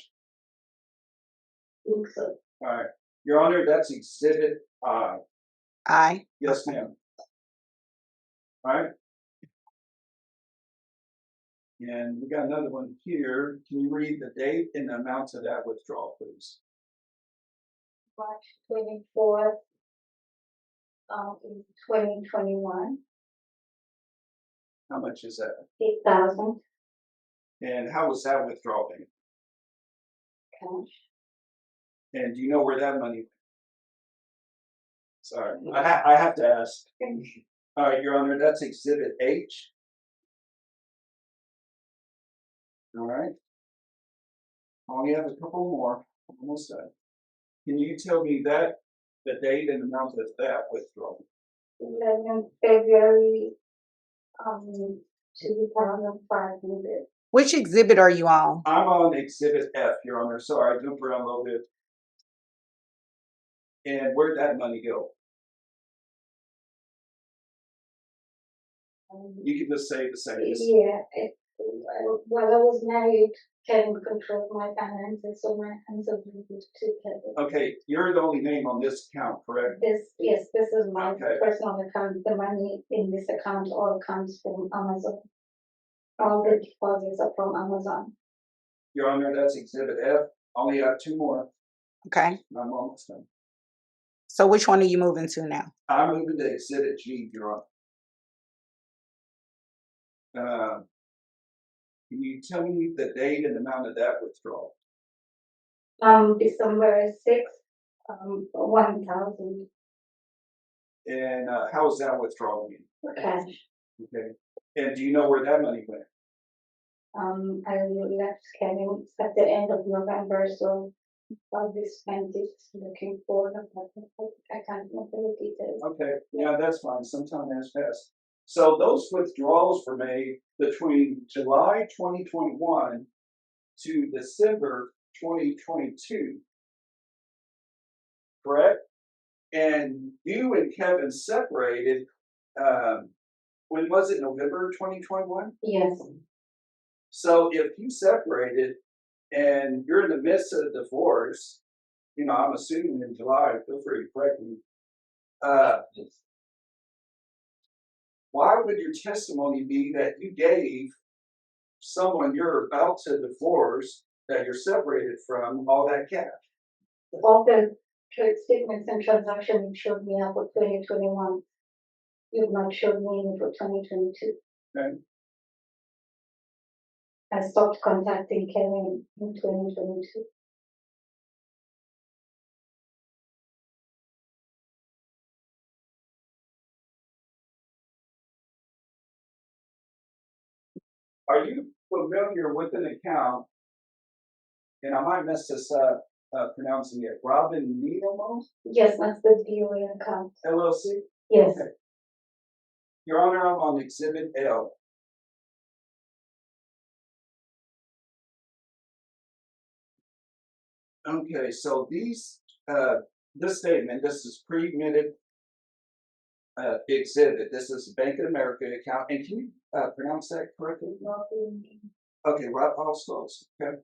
Speaker 5: think so.
Speaker 4: All right. Your Honor, that's Exhibit I.
Speaker 2: I.
Speaker 4: Yes, ma'am. All right. And we got another one here. Can you read the date and the amount of that withdrawal, please?
Speaker 5: March 24th, in 2021,
Speaker 4: How much is that?
Speaker 5: 8,000
Speaker 4: And how was that withdrawal made?
Speaker 5: cash.
Speaker 4: And do you know where that money went? Sorry, I have to ask. All right, Your Honor, that's Exhibit H. All right. Only have a couple more. Almost done. Can you tell me that the date and amount of that withdrawal?
Speaker 5: 11 February, 2,500.
Speaker 2: Which exhibit are you on?
Speaker 4: I'm on Exhibit F, Your Honor. Sorry, I jumped around a little bit. And where'd that money go? You can just say the same.
Speaker 5: Yeah, while I was married, Kevin controlled my finances, so my hands are really to Kevin.
Speaker 4: Okay, you're the only name on this account, correct?
Speaker 5: Yes, this is my
Speaker 4: Okay.
Speaker 5: personal account. The money in this account all comes from Amazon. All the deposits are from Amazon.
Speaker 4: Your Honor, that's Exhibit F. Only have two more.
Speaker 2: Okay.
Speaker 4: I'm almost done.
Speaker 2: So which one are you moving to now?
Speaker 4: I'm moving to Exhibit G, Your Honor. Can you tell me the date and amount of that withdrawal?
Speaker 5: December 6th, 1,000
Speaker 4: And how is that withdrawal mean?
Speaker 5: cash.
Speaker 4: Okay. And do you know where that money went?
Speaker 5: I left Kevin at the end of November, so I'll be spent it looking for them. I can't remember the details.
Speaker 4: Okay, yeah, that's fine. Some time has passed. So those withdrawals were made between July 2021 to December 2022, correct? And you and Kevin separated, when was it, November 2021?
Speaker 5: Yes.
Speaker 4: So if you separated and you're in the midst of a divorce, you know, I'm assuming in July, feel free to correct me, why would your testimony be that you gave someone you're about to divorce, that you're separated from, all that cash?
Speaker 5: All the trade statements and transactions showed me up for 2021. You've not showed me any for 2022.
Speaker 4: Okay.
Speaker 5: I stopped contacting Kevin in 2022.
Speaker 4: Are you familiar with an account, and I might mess this up pronouncing it, Robin Needham
Speaker 5: Yes, that's the DOA account.
Speaker 4: LLC?
Speaker 5: Yes.
Speaker 4: Okay. Your Honor, I'm on Exhibit L. Okay, so these, this statement, this is pre-admitted exhibit. This is a Bank of America account. And can you pronounce that correctly? Okay, right, all close. Okay.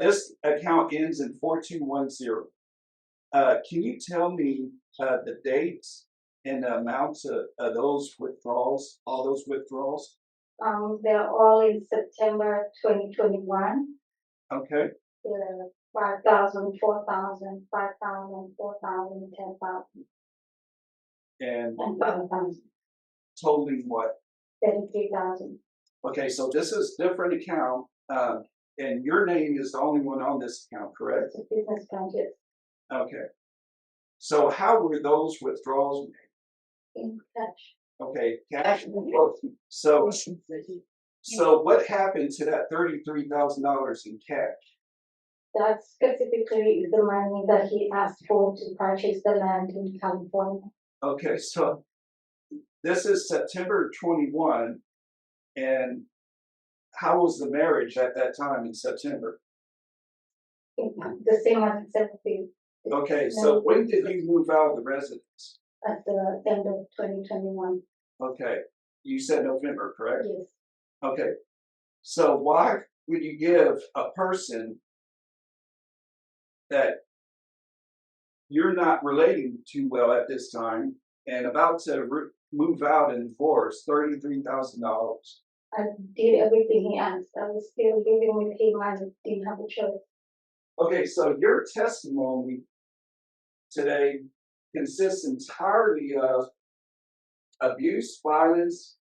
Speaker 4: This account ends in 4210. Can you tell me the dates and the amounts of those withdrawals, all those withdrawals?
Speaker 5: They're all in September 2021.
Speaker 4: Okay.
Speaker 5: 5,000, 4,000, 5,000, 4,000, 10,000,
Speaker 4: And
Speaker 5: and 5,000,
Speaker 4: totaling what?
Speaker 5: 33,000.
Speaker 4: Okay, so this is different account, and your name is the only one on this account, correct?
Speaker 5: It's a business budget
Speaker 4: Okay. So how were those withdrawals made?
Speaker 5: in cash.
Speaker 4: Okay, cash. So what happened to that $33,000 in cash?
Speaker 5: That specifically is the money that he asked for to purchase the land in California.
Speaker 4: Okay, so this is September 21, and how was the marriage at that time in September?
Speaker 5: The same as September.
Speaker 4: Okay, so when did you move out of the residence?
Speaker 5: At the end of 2021.
Speaker 4: Okay, you said November, correct?
Speaker 5: Yes.
Speaker 4: Okay, so why would you give a person that you're not relating to well at this time and about to move out and divorce $33,000?
Speaker 5: I did everything he asked. I was still living with him. I didn't have a choice.
Speaker 4: Okay, so your testimony today consists entirely of abuse, violence,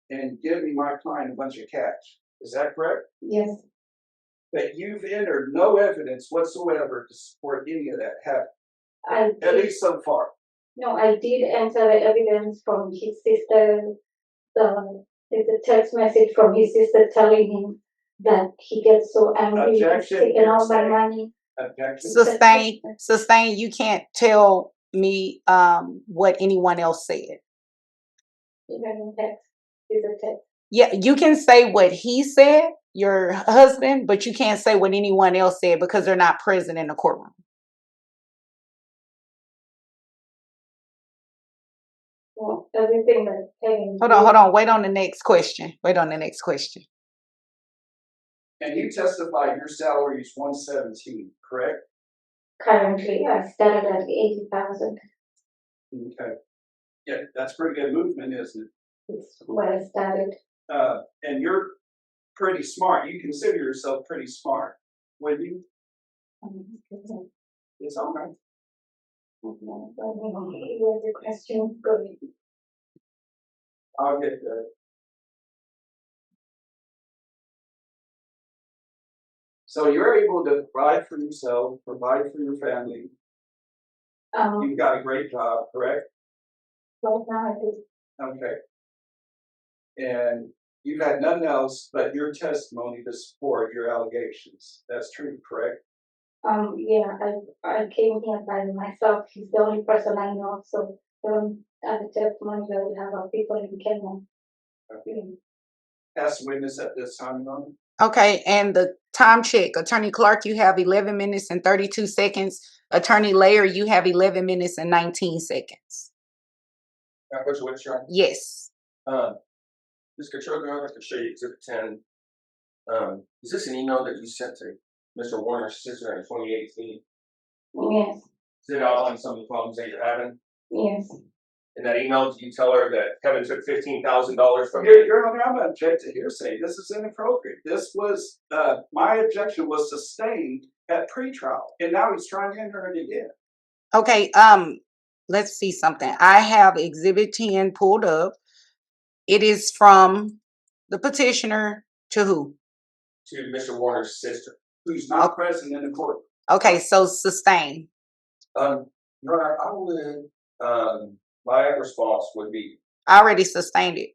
Speaker 4: and giving my client a bunch of cash. Is that correct?
Speaker 5: Yes.
Speaker 4: But you've entered no evidence whatsoever to support any of that, have
Speaker 5: I
Speaker 4: you? At
Speaker 5: did,
Speaker 4: least so far.
Speaker 5: no, I did enter the evidence from his sister. There's a text message from his sister telling him that he gets so angry, he's
Speaker 4: Objection,
Speaker 5: taking all my
Speaker 4: hearsay.
Speaker 5: money.
Speaker 4: Objection.
Speaker 2: Sustain. You can't tell me what anyone else said.
Speaker 5: Even in text, is a text.
Speaker 2: Yeah, you can say what he said, your husband, but you can't say what anyone else said because they're not present in the courtroom.
Speaker 5: Well, everything that Kevin
Speaker 2: Hold on. Wait on the next question.
Speaker 4: And you testified your salary is $117, correct?
Speaker 5: currently I started at 80,000.
Speaker 4: Okay. Yeah, that's pretty good movement, isn't
Speaker 5: It's where I started.
Speaker 4: it? And you're pretty smart. You consider yourself pretty smart. When you, it's all right.
Speaker 5: Here's the question. Go ahead.
Speaker 4: I'll get there. So you're able to provide for yourself, provide for your family. You've got a great job, correct?
Speaker 5: Right now I do.
Speaker 4: Okay. And you've had nothing else but your testimony to support your allegations. That's true, correct?
Speaker 5: Yeah, I came here by myself. He's the only person I know, so I don't have a testimony that would have our people in Kenya.
Speaker 4: Okay. As witness at this time, Your Honor.
Speaker 2: Okay, and the time check. Attorney Clark, you have 11 minutes and 32 seconds. Attorney Layer, you have 11 minutes and 19 seconds.
Speaker 3: Can I put you with Your Honor?
Speaker 2: Yes.
Speaker 3: Ms. Kachoga, I can show you Exhibit 10. Is this an email that you sent to Mr. Warner's sister in 2018?
Speaker 5: Yes,
Speaker 3: Does it outline some of the problems that you're having?
Speaker 5: yes.
Speaker 3: In that email, did you tell her that Kevin took $15,000 from you?
Speaker 4: Your Honor, I'm object to hearsay. This is inappropriate. This was, my objection was sustained at pretrial, and now he's trying to enter it again.
Speaker 2: Okay, let's see something. I have Exhibit 10 pulled up. It is from the petitioner to who?
Speaker 3: To Mr. Warner's sister.
Speaker 4: Who's not present in the court.
Speaker 2: Okay, so sustain.
Speaker 3: Your Honor, I would, my response would be,
Speaker 2: I already sustained it.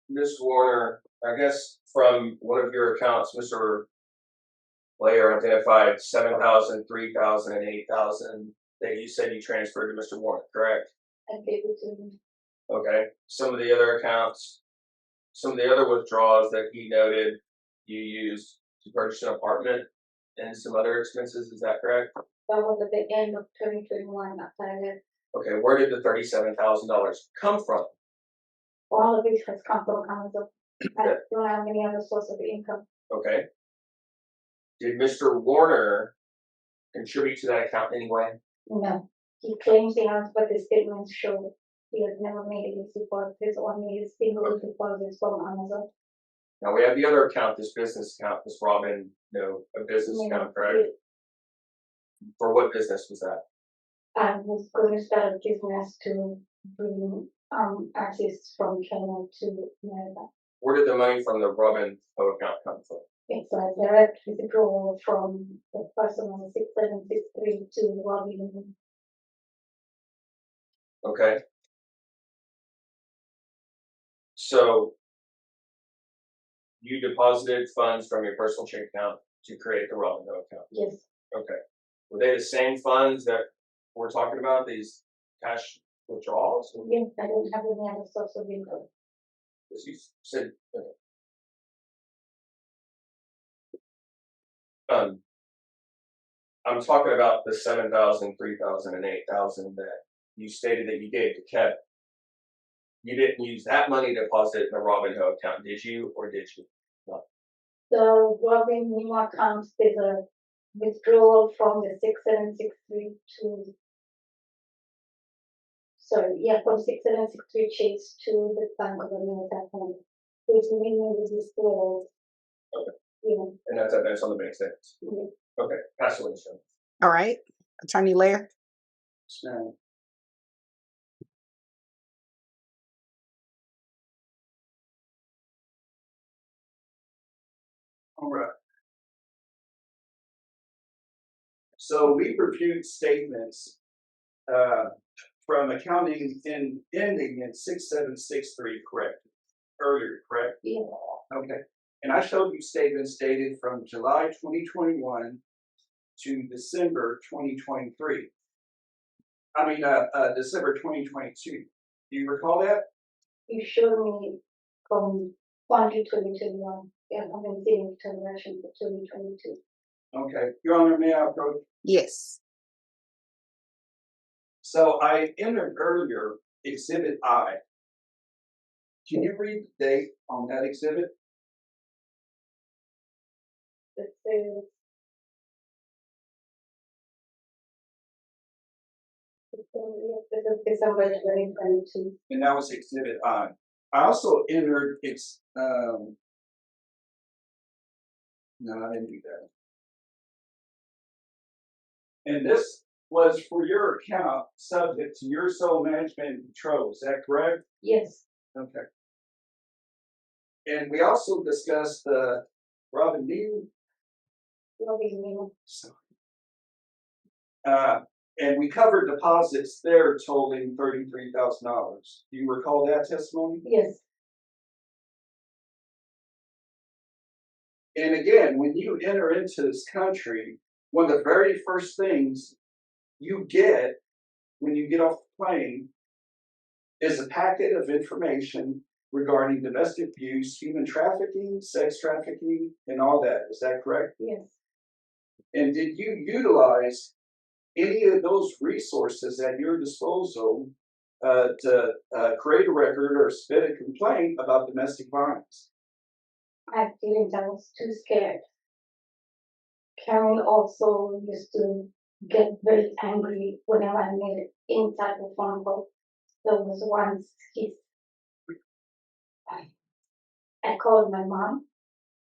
Speaker 3: Ms. Warner, I guess from one of your accounts, Mr. Layer identified 7,000, 3,000, and 8,000 that you said you transferred to Mr. Warner, correct?
Speaker 5: I gave it to him.
Speaker 3: Okay. Some of the other accounts, some of the other withdrawals that he noted you used to purchase an apartment and some other expenses, is that correct?
Speaker 5: That was at the end of 2021 after I left.
Speaker 3: Okay, where did the $37,000 come from?
Speaker 5: All of it has come from Amazon. I don't have any other source of income.
Speaker 3: Okay. Did Mr. Warner contribute to that account anyway?
Speaker 5: No. He claims he has, but the statements show he has never made any deposits, only his single deposits from Amazon.
Speaker 3: Now we have the other account, this business account, this Robin, a business account, correct? For what business was that?
Speaker 5: I was going to start a business to bring artists from Kenya to America.
Speaker 3: Where did the money from the Robin account come from?
Speaker 5: It's a direct withdrawal from the person on 6763 to Robin.
Speaker 3: Okay. So you deposited funds from your personal checking account to create the Robin account?
Speaker 5: Yes.
Speaker 3: Okay. Were they the same funds that we're talking about, these cash withdrawals?
Speaker 5: Yes, I don't have any other source of income.
Speaker 3: As you said, I'm talking about the 7,000, 3,000, and 8,000 that you stated that you gave to Kevin. You didn't use that money to deposit in the Robinhood account, did you, or did you? No.
Speaker 5: The Robin new account is a withdrawal from the 6763 to, from 6763 Chase to the Bank of America account. It's mainly the withdrawal.
Speaker 3: Okay.
Speaker 5: Yeah.
Speaker 3: And that's on the bank statements?
Speaker 5: Yeah.
Speaker 3: Okay, pass away, sir.
Speaker 2: All right. Attorney Lair.
Speaker 4: So, All right. So we reviewed statements from accounting ending in 6763, correct? Earlier, correct?
Speaker 5: Yeah.
Speaker 4: Okay. And I showed you statements dated from July 2021 to December 2023. I mean, December 2022. Do you recall that?
Speaker 5: You showed me from 1 to 2021. Yeah, I've been seeing transaction for 2022.
Speaker 4: Okay. Your Honor, may I approach?
Speaker 2: Yes.
Speaker 4: So I entered earlier Exhibit I. Can you read the date on that exhibit?
Speaker 5: This is this is December 2022.
Speaker 4: And that was Exhibit I. I also entered no, I didn't do that. And this was for your account subject to your sole management and control. Is that correct?
Speaker 5: Yes.
Speaker 4: Okay. And we also discussed the Robin Neal. And we covered deposits there totaling $33,000. Do you recall that testimony?
Speaker 5: Yes.
Speaker 4: And again, when you enter into this country, one of the very first things you get when you get off the plane is a packet of information regarding domestic abuse, human trafficking, sex trafficking, and all that. Is that correct?
Speaker 5: Yes.
Speaker 4: And did you utilize any of those resources at your disposal to create a record or submit a complaint about domestic violence?
Speaker 5: I didn't. I was too scared. Karen also used to get very angry whenever I made any type of phone call. There was once I called my mom,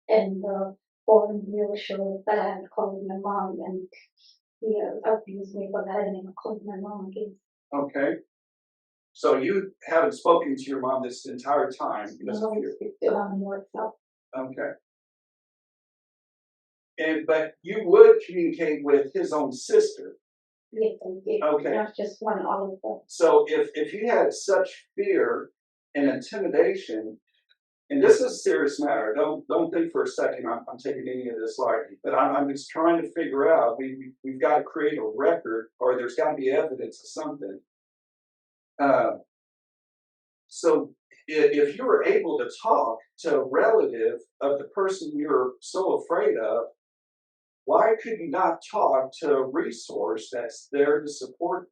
Speaker 5: and the phone video showed that I had called my mom, and he abused me for that, and I called my mom again.
Speaker 4: Okay. So you haven't spoken to your mom this entire time because of your... Okay. But you would communicate with his own sister.
Speaker 5: Yes, I did.
Speaker 4: Okay.
Speaker 5: Not just one, all of them.
Speaker 4: So if you had such fear and intimidation, and this is a serious matter, don't think for a second I'm taking any of this lightly, but I'm just trying to figure out, we've got to create a record, or there's got to be evidence of something. So if you were able to talk to a relative of the person you're so afraid of, why could you not talk to a resource that's there to support?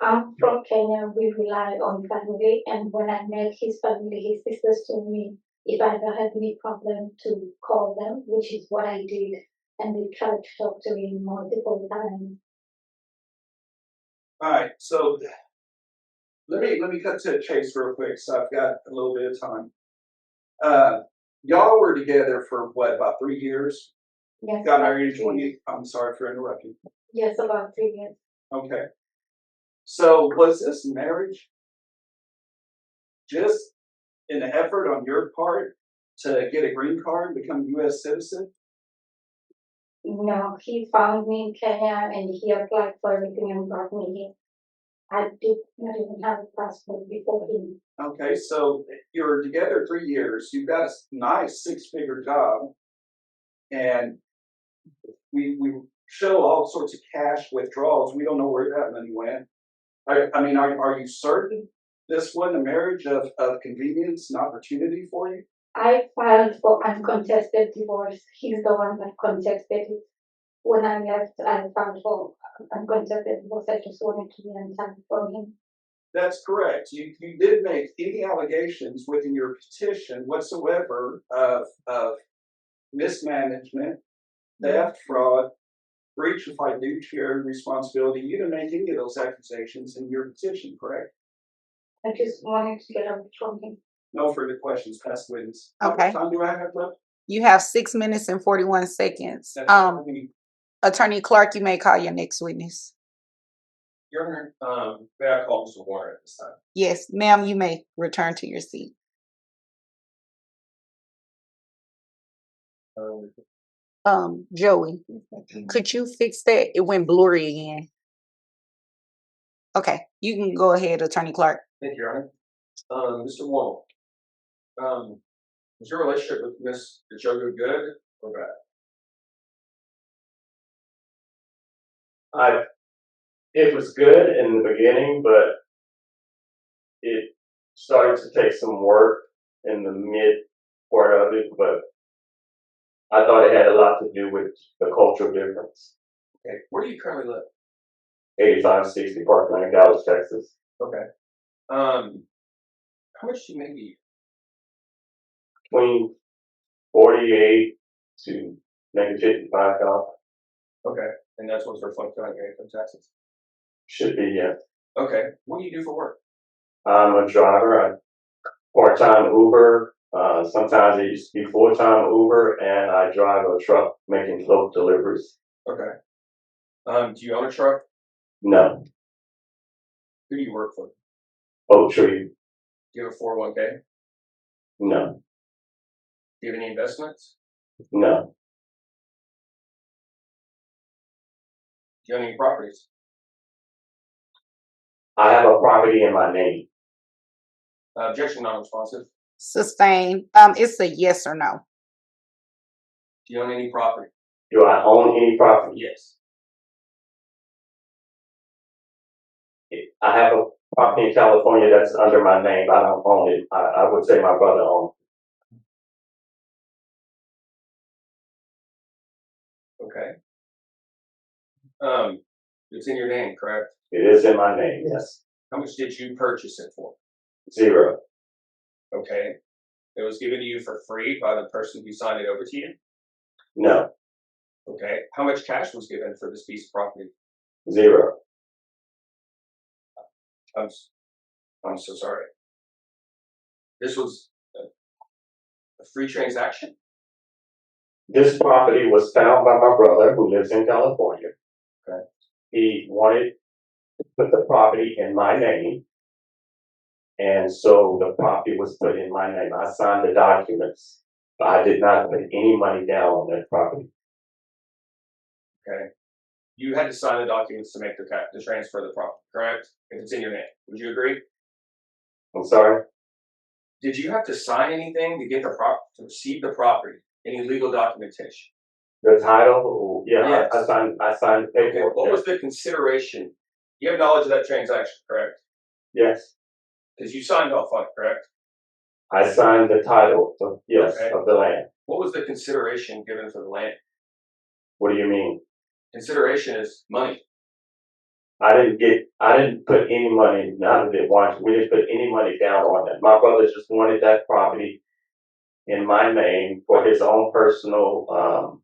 Speaker 5: I'm from Kenya. We rely on family, and when I met his family, his sisters told me if I ever had any problem to call them, which is what I did, and they tried to talk to me multiple times.
Speaker 4: All right, so let me cut to the chase real quick, so I've got a little bit of time. Y'all were together for what, about 3 years?
Speaker 5: Yes.
Speaker 4: Got married in 20. I'm sorry for interrupting.
Speaker 5: Yes, about 3 years.
Speaker 4: Okay. So was this marriage just an effort on your part to get a green card, become a U.S. citizen?
Speaker 5: No, he found me in Kenya and he applied for everything and brought me here. I did not even have a passport before him.
Speaker 4: Okay, so you're together 3 years. You've got a nice 6-figure job, and we show all sorts of cash withdrawals. We don't know where that money went. I mean, are you certain this wasn't a marriage of convenience and opportunity for you?
Speaker 5: I filed for uncontested divorce. He's the one that contested it. When I left, I filed for uncontested divorce. I just wanted to be untied from him.
Speaker 4: That's correct. You did make any allegations within your petition whatsoever of mismanagement, theft, fraud, breach of fiduciary responsibility. You didn't make any of those accusations in your petition, correct?
Speaker 5: I just wanted to get away from him.
Speaker 4: No further questions. Past witness.
Speaker 2: Okay.
Speaker 4: How much time do I have left?
Speaker 2: You have 6 minutes and 41 seconds. Attorney Clark, you may call your next witness.
Speaker 3: Your Honor, may I call Mr. Warner at this time?
Speaker 2: Yes, ma'am, you may return to your seat. Joey, could you fix that? It went blurry again. Okay, you can go ahead, Attorney Clark.
Speaker 3: Thank you, Your Honor. Mr. Warren, was your relationship with Miss Ichogu good or bad? It was good in the beginning, but it started to take some work in the mid part of it, but I thought it had a lot to do with the cultural difference. Okay. Where do you currently live? 8560 Park Lane, Dallas, Texas. Okay. How much do you make a year? Between 48 to maybe 55,000. Okay. And that's what's reflected on your income taxes? Should be, yeah. Okay. What do you do for work? I'm a driver. I part-time Uber. Sometimes it used to be full-time Uber, and I drive a truck making local deliveries. Okay. Do you own a truck? No. Who do you work for? Oak Tree. Do you have a 401k? No. Do you have any investments? No. Do you own any properties? I have a property in my name. Objection, non-responsive.
Speaker 2: Sustain. It's a yes or no.
Speaker 3: Do you own any property? Do I own any property? Yes. I have a property in California that's under my name. I don't own it. I would say my brother owns it. Okay. It's in your name, correct? It is in my name, yes. How much did you purchase it for? 0. Okay. It was given to you for free by the person who signed it over to you? No. Okay. How much cash was given for this piece of property? 0. I'm so sorry. This was a free transaction? This property was found by my brother who lives in California. Okay. He wanted to put the property in my name. And so the property was put in my name. I signed the documents, but I did not put any money down on that property. Okay. You had to sign the documents to make the transfer of the property, correct? If it's in your name. Would you agree? I'm sorry? Did you have to sign anything to get to receive the property? Any legal documentation? The title? Yeah, yes. I signed the paperwork. Okay. What was the consideration? You have knowledge of that transaction, correct? Yes. Because you signed off on it, correct? I signed the title, yes, okay. Of the land. What was the consideration given for the land? What do you mean? Consideration is money. I didn't put any money, neither did one. We didn't put any money down on that. My brother just wanted that property in my name for his own personal.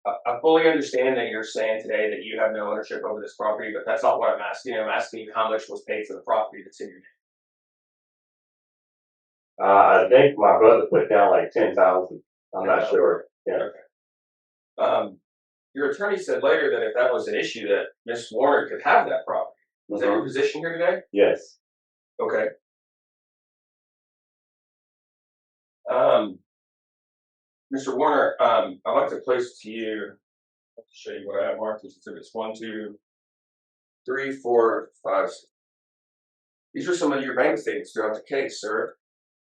Speaker 3: I fully understand that you're saying today that you have no ownership over this property, but that's not what I'm asking. I'm asking you how much was paid for the property that's in your name. I think my brother put down like 10,000. I'm not sure. Yeah. Okay. Your attorney said later that if that was an issue, that Ms. Warner could have that property. Is that your position here today? Yes. Okay. Mr. Warner, I'd like to place to you, I'll show you what I have marked as exhibits 1, 2, 3, 4, 5, 6. These are some of your bank statements throughout the case, sir.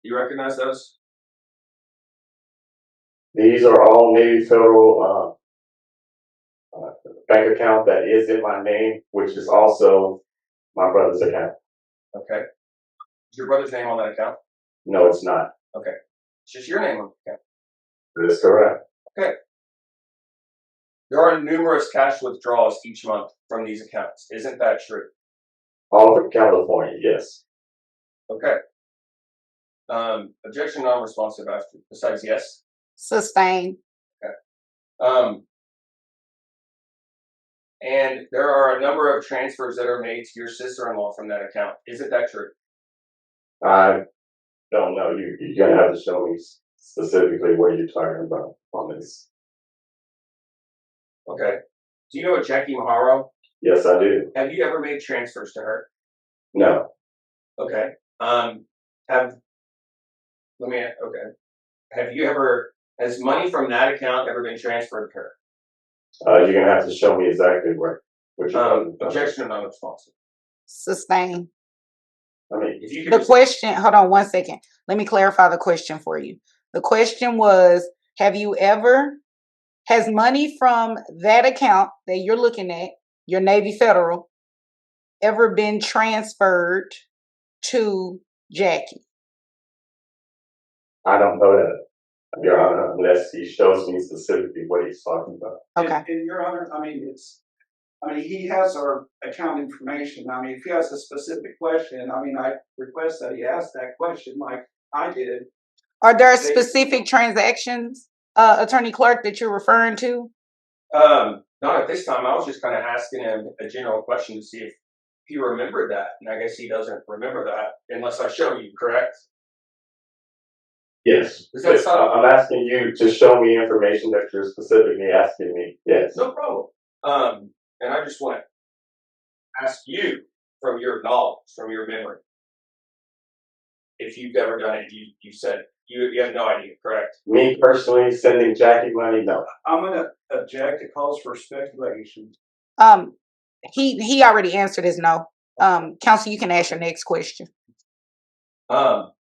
Speaker 3: Do you recognize those? These are all Navy Federal bank account that is in my name, which is also my brother's account. Okay. Is your brother's name on that account? No, it's not. Okay. It's just your name on the account. That is correct. Okay. There are numerous cash withdrawals each month from these accounts. Isn't that true? All from California, yes. Okay. Objection non-responsive after, besides yes?
Speaker 2: Sustain.
Speaker 3: Okay. And there are a number of transfers that are made to your sister-in-law from that account. Isn't that true? I don't know. You're gonna have to show me specifically what you're talking about on this. Okay. Do you know a Jackie Maharo? Yes, I do. Have you ever made transfers to her? No. Okay. Have you ever Has money from that account ever been transferred to her?
Speaker 7: You're gonna have to show me exactly where. Which
Speaker 3: Objection non-responsive.
Speaker 2: Sustain.
Speaker 7: I mean,
Speaker 3: If you could
Speaker 2: The
Speaker 3: just,
Speaker 2: question, hold on 1 second. Let me clarify the question for you. The question was, has money from that account that you're looking at, your Navy Federal, ever been transferred to Jackie?
Speaker 7: I don't know that, Your Honor, unless he shows me specifically what he's talking about.
Speaker 2: Okay.
Speaker 4: And Your Honor, he has our account information. If he has a specific question, I request that he ask that question like I did.
Speaker 2: Are there specific transactions, Attorney Clark, that you're referring to?
Speaker 3: Not at this time. I was just kind of asking him a general question to see if he remembered that, and I guess he doesn't remember that unless I show you. Correct?
Speaker 7: Yes.
Speaker 3: Is that something?
Speaker 7: I'm asking you to show me information that you're specifically asking me. Yes.
Speaker 3: No problem. And I just want to ask you, from your knowledge, from your memory, if you've ever done it. You said you have no idea, correct?
Speaker 7: Me personally sending Jackie money? No.
Speaker 4: I'm gonna object. It calls for speculation.
Speaker 2: He already answered his no. Counsel, you can ask your next question.
Speaker 3: You're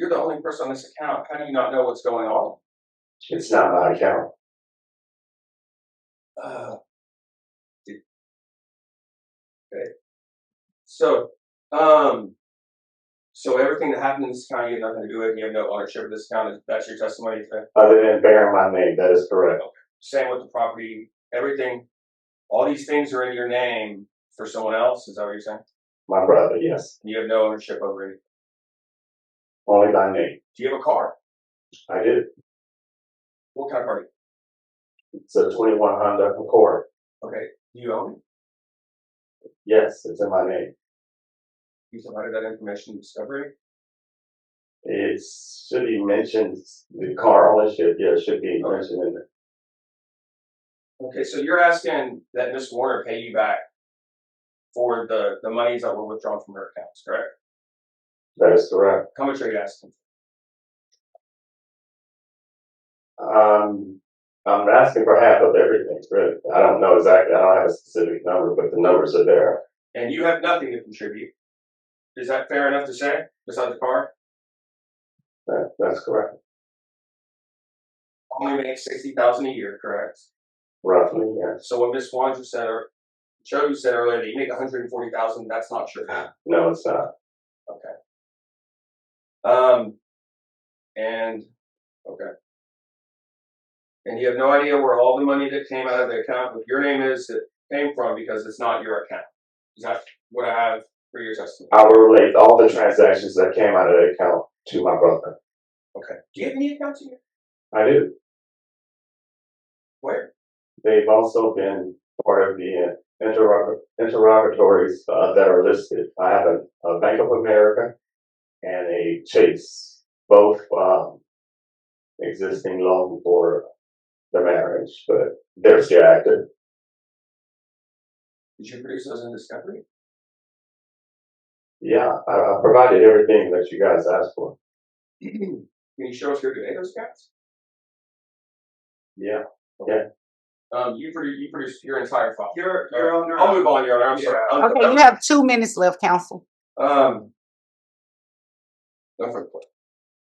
Speaker 3: the only person on this account. How do you not know what's going on?
Speaker 7: It's not my account.
Speaker 3: Okay. So everything that happened in this account, you have nothing to do with it. You have no ownership of this account. That's your testimony today?
Speaker 7: Other than bearing my name, that is correct.
Speaker 3: Okay. Same with the property. Everything, all these things are in your name for someone else. Is that what you're saying?
Speaker 7: My brother, yes.
Speaker 3: You have no ownership over it.
Speaker 7: Only by name.
Speaker 3: Do you have a car?
Speaker 7: I did.
Speaker 3: What kind of car?
Speaker 7: It's a 21 Honda Accord.
Speaker 3: Okay. Do you own it?
Speaker 7: Yes, it's in my name.
Speaker 3: You provided that information in discovery?
Speaker 7: It should be mentioned, the car ownership, yeah, it should be mentioned in there.
Speaker 3: Okay, so you're asking that Ms. Warner pay you back for the monies that were withdrawn from her accounts, correct?
Speaker 7: That is correct.
Speaker 3: How much are you asking?
Speaker 7: I'm asking for half of everything, really. I don't know exactly. I don't have a specific number, but the numbers are there.
Speaker 3: And you have nothing to contribute. Is that fair enough to say, besides the car?
Speaker 7: That's correct.
Speaker 3: Only makes $60,000 a year, correct?
Speaker 7: Roughly, yes.
Speaker 3: So what Ms. Wanja said, or Joe said earlier, that you make $140,000, that's not true.
Speaker 7: No, it's not.
Speaker 3: Okay. And you have no idea where all the money that came out of the account with your name is that came from, because it's not your account. Is that what I have for your testimony?
Speaker 7: I will relate all the transactions that came out of the account to my brother.
Speaker 3: Okay. Do you have any accounts here?
Speaker 7: I do.
Speaker 3: Where?
Speaker 7: They've also been part of the interrogatories that are listed. I have a Bank of America and a Chase, both existing long before the marriage, but they're still active.
Speaker 3: Did you produce those in discovery?
Speaker 7: Yeah, I provided everything that you guys asked for.
Speaker 3: Can you show us here today those accounts?
Speaker 7: Yeah.
Speaker 3: You produced your entire file.
Speaker 4: Your Honor.
Speaker 3: I'll move on, Your Honor. I'm sorry.
Speaker 2: Okay, you have 2 minutes left, counsel.
Speaker 3: No further questions.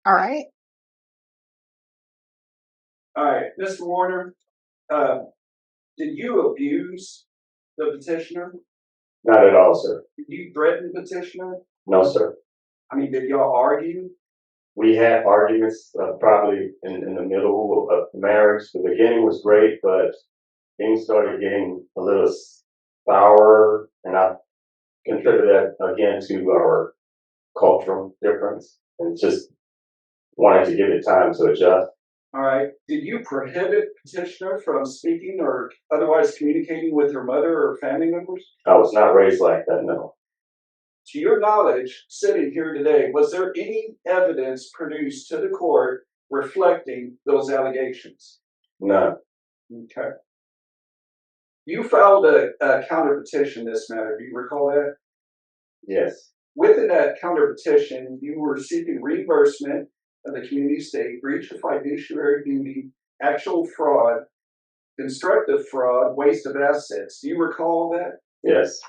Speaker 2: All right.
Speaker 4: All right, Mr. Warner, did you abuse the petitioner?
Speaker 7: Not at all, sir.
Speaker 4: Did you threaten the petitioner?
Speaker 7: No, sir.
Speaker 4: Did y'all argue?
Speaker 7: We had arguments probably in the middle of the marriage. The beginning was great, but things started getting a little sour, and I contributed that again to our cultural difference, and just wanted to give it time to adjust.
Speaker 4: All right. Did you prohibit petitioner from speaking or otherwise communicating with her mother or family members?
Speaker 7: I was not raised like that, no.
Speaker 4: To your knowledge, sitting here today, was there any evidence produced to the court reflecting those allegations?
Speaker 7: None.
Speaker 4: Okay. You filed a counter petition in this matter. Do you recall that?
Speaker 7: Yes.
Speaker 4: Within that counter petition, you were seeking reimbursement of the community state, breach of fiduciary duty, actual fraud, constructive fraud, waste of assets. Do you recall that?
Speaker 7: Yes.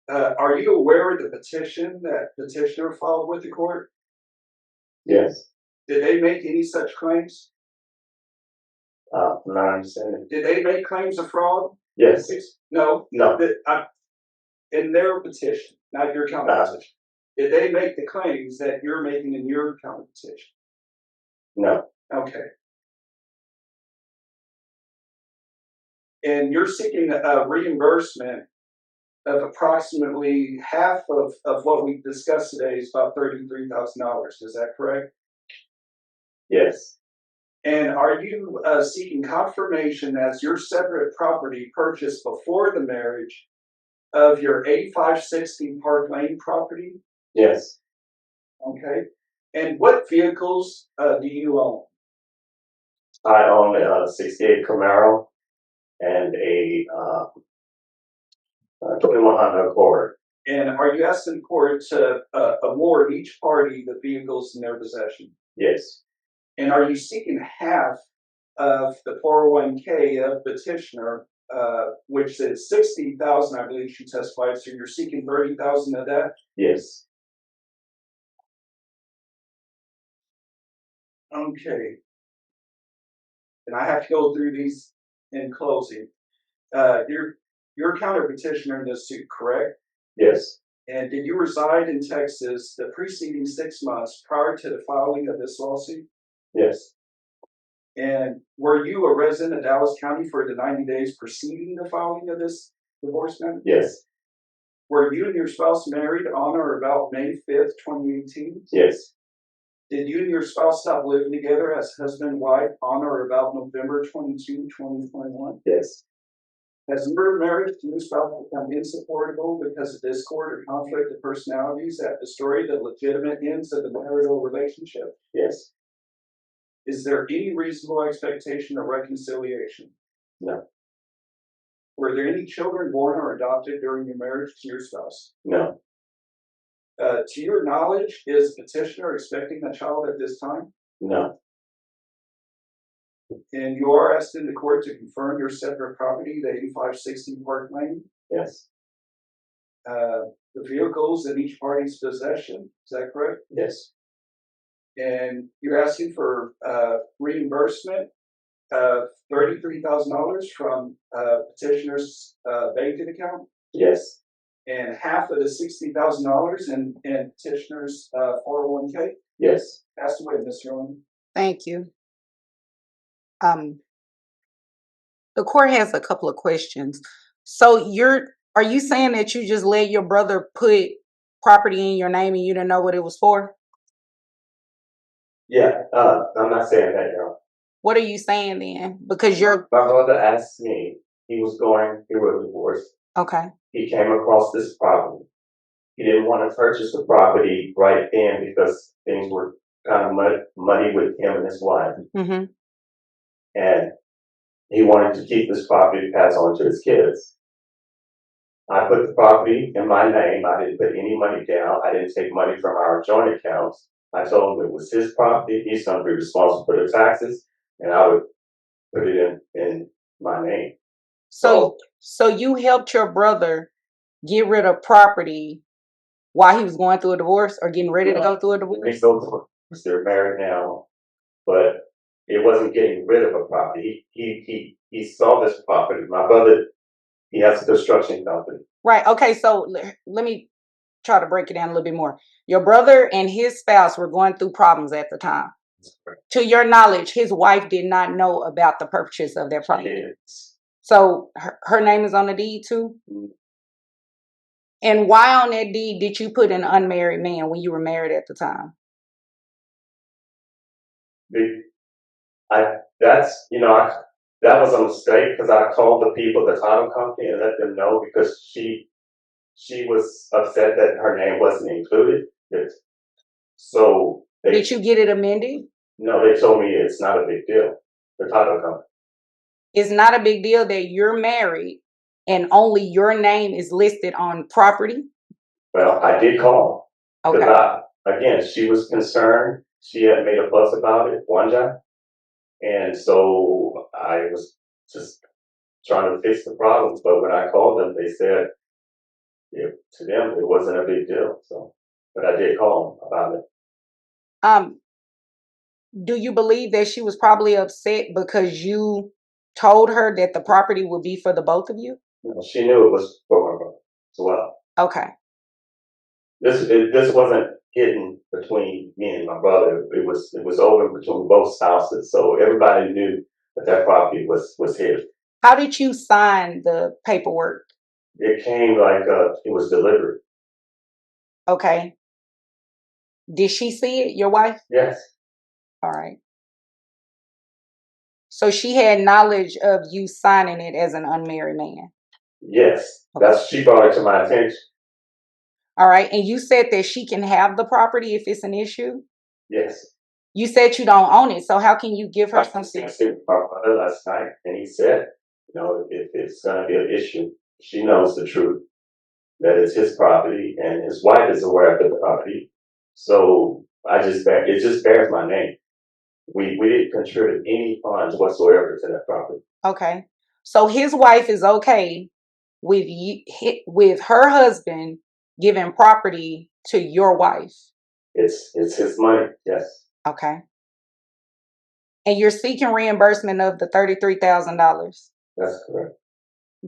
Speaker 4: Are you aware of the petition that petitioner filed with the court?
Speaker 7: Yes.
Speaker 4: Did they make any such claims?
Speaker 7: I'm not understanding.
Speaker 4: Did they make claims of fraud?
Speaker 7: Yes.
Speaker 4: No.
Speaker 7: No.
Speaker 4: In their petition, not your counter petition. Did they make the claims that you're making in your counter petition?
Speaker 7: No.
Speaker 4: Okay. And you're seeking a reimbursement of approximately half of what we discussed today is about $33,000. Is that correct?
Speaker 7: Yes.
Speaker 4: And are you seeking confirmation as your separate property purchased before the marriage of your 8560 Park Lane property?
Speaker 7: Yes.
Speaker 4: Okay. And what vehicles do you own?
Speaker 7: I own a 68 Camaro and a 2100 Accord.
Speaker 4: And are you asking the court to award each party the vehicles in their possession?
Speaker 7: Yes.
Speaker 4: And are you seeking half of the 401k of petitioner, which is $60,000, I believe she testified, so you're seeking $30,000 of that?
Speaker 7: Yes.
Speaker 4: Okay. And I have to go through these in closing. You're a counter petitioner in this suit, correct?
Speaker 7: Yes.
Speaker 4: And did you reside in Texas the preceding 6 months prior to the filing of this lawsuit?
Speaker 7: Yes.
Speaker 4: And were you a resident of Dallas County for the 90 days preceding the filing of this divorce matter?
Speaker 7: Yes.
Speaker 4: Were you and your spouse married on or about May 5th, 2018?
Speaker 7: Yes.
Speaker 4: Did you and your spouse stop living together as husband and wife on or about November 22, 2021?
Speaker 7: Yes.
Speaker 4: Has your marriage to your spouse become insupportable because of discord or conflict of personalities that destroy the legitimate ends of the marital relationship?
Speaker 7: Yes.
Speaker 4: Is there any reasonable expectation of reconciliation?
Speaker 7: No.
Speaker 4: Were there any children born or adopted during your marriage to your spouse?
Speaker 7: No.
Speaker 4: To your knowledge, is petitioner expecting a child at this time?
Speaker 7: No.
Speaker 4: And you are asking the court to confirm your separate property, the 8560 Park Lane?
Speaker 7: Yes.
Speaker 4: The vehicles in each party's possession, is that correct?
Speaker 7: Yes.
Speaker 4: And you're asking for reimbursement of $33,000 from petitioner's banking account?
Speaker 7: Yes.
Speaker 2: and half of the $60,000 in petitioner's 401k?
Speaker 7: Yes.
Speaker 2: Passed away, Mr. Owen.
Speaker 8: Thank you. The court has a couple of questions. So are you saying that you just let your brother put property in your name and you didn't know what it was for?
Speaker 7: Yeah, I'm not saying that, y'all.
Speaker 8: What are you saying then? Because
Speaker 7: My brother asked me, he was going through a divorce.
Speaker 8: okay.
Speaker 7: He came across this property. He didn't want to purchase the property right then because things were kind of muddy with him and his wife.
Speaker 8: Mm-hmm.
Speaker 7: And he wanted to keep this property to pass on to his kids. I put the property in my name. I didn't put any money down. I didn't take money from our joint accounts. I told him it was his property. He's going to be responsible for the taxes, and I would put it in my name.
Speaker 8: So you helped your brother get rid of property while he was going through a divorce or getting ready to go through a divorce?
Speaker 7: They're married now, but it wasn't getting rid of a property. He saw this property. My brother, he has a construction company.
Speaker 8: Right. Okay. So let me try to break it down a little bit more. Your brother and his spouse were going through problems at the time. To your knowledge, his wife did not know about the purchase of their property.
Speaker 7: Yes.
Speaker 8: So her name is on the deed too?
Speaker 7: Mm-hmm.
Speaker 8: And why on that deed did you put an unmarried man when you were married at the time?
Speaker 7: That was a mistake because I called the people, the title company, and let them know because she was upset that her name wasn't included. So
Speaker 8: did you get it amended?
Speaker 7: No, they told me it's not a big deal. The title company. It's
Speaker 8: not a big deal that you're married and only your name is listed on property?
Speaker 7: Well, I did call.
Speaker 8: Okay.
Speaker 7: Again, she was concerned she had made a fuss about it, Vonda. And so I was just trying to fix the problems. But when I called them, they said to them it wasn't a big deal. So, but I did call them about it.
Speaker 8: Do you believe that she was probably upset because you told her that the property would be for the both of you?
Speaker 7: She knew it was for her brother as well.
Speaker 8: Okay.
Speaker 7: This wasn't hidden between me and my brother. It was open between both spouses, so everybody knew that property was his.
Speaker 8: How did you sign the paperwork?
Speaker 7: It came like it was delivered.
Speaker 8: Okay. Did she see it, your wife?
Speaker 7: Yes.
Speaker 8: All right. So she had knowledge of you signing it as an unmarried man.
Speaker 7: Yes.
Speaker 8: Okay.
Speaker 7: She brought it to my attention.
Speaker 8: All right. And you said that she can have the property if it's an issue?
Speaker 7: Yes.
Speaker 8: You said you don't own it, so how can you give her something?
Speaker 7: I spoke with my brother last night, and he said, if it's going to be an issue, she knows the truth, that it's his property, and his wife is aware of the property. So it just bears my name. We didn't contribute any funds whatsoever to that property.
Speaker 8: Okay. So his wife is okay with with her husband giving property to your wife.
Speaker 7: It's his money, yes.
Speaker 8: Okay. And you're seeking reimbursement of the $33,000.
Speaker 7: That's correct.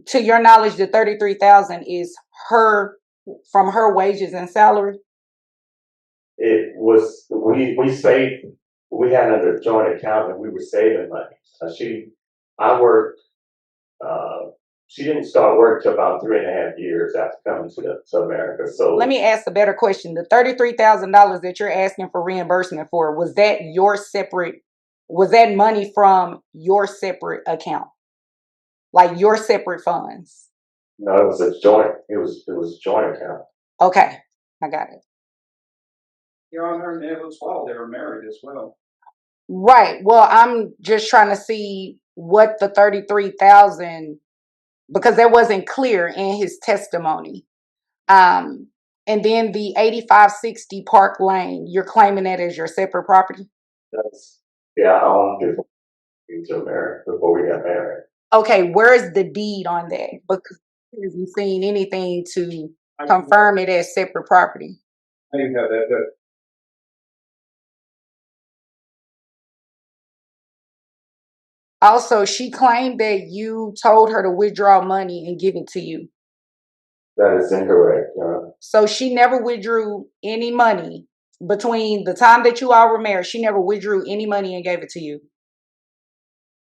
Speaker 8: To your knowledge, the $33,000 is from her wages and salary.
Speaker 7: It was we saved. We had a joint account and we were saving money. I worked. She didn't start work till about 3.5 years after coming to America. So
Speaker 8: let me ask a better question. The $33,000 that you're asking for reimbursement for, was that money from your separate account? Like your separate funds?
Speaker 7: No, it was a joint. It was a joint account.
Speaker 8: Okay, I got it.
Speaker 4: Your Honor, and as well, they were married as well.
Speaker 8: Right. Well, I'm just trying to see what the 33,000, because that wasn't clear in his testimony. And then the 8560 Park Lane, you're claiming that as your separate property?
Speaker 7: I owned it before we got married.
Speaker 8: Okay, where's the deed on that? Because he hasn't seen anything to confirm it as separate property.
Speaker 4: I didn't have that.
Speaker 8: Also, she claimed that you told her to withdraw money and give it to you.
Speaker 7: That is incorrect, Your Honor. So
Speaker 8: she never withdrew any money between the time that you all were married. She never withdrew any money and gave it to you.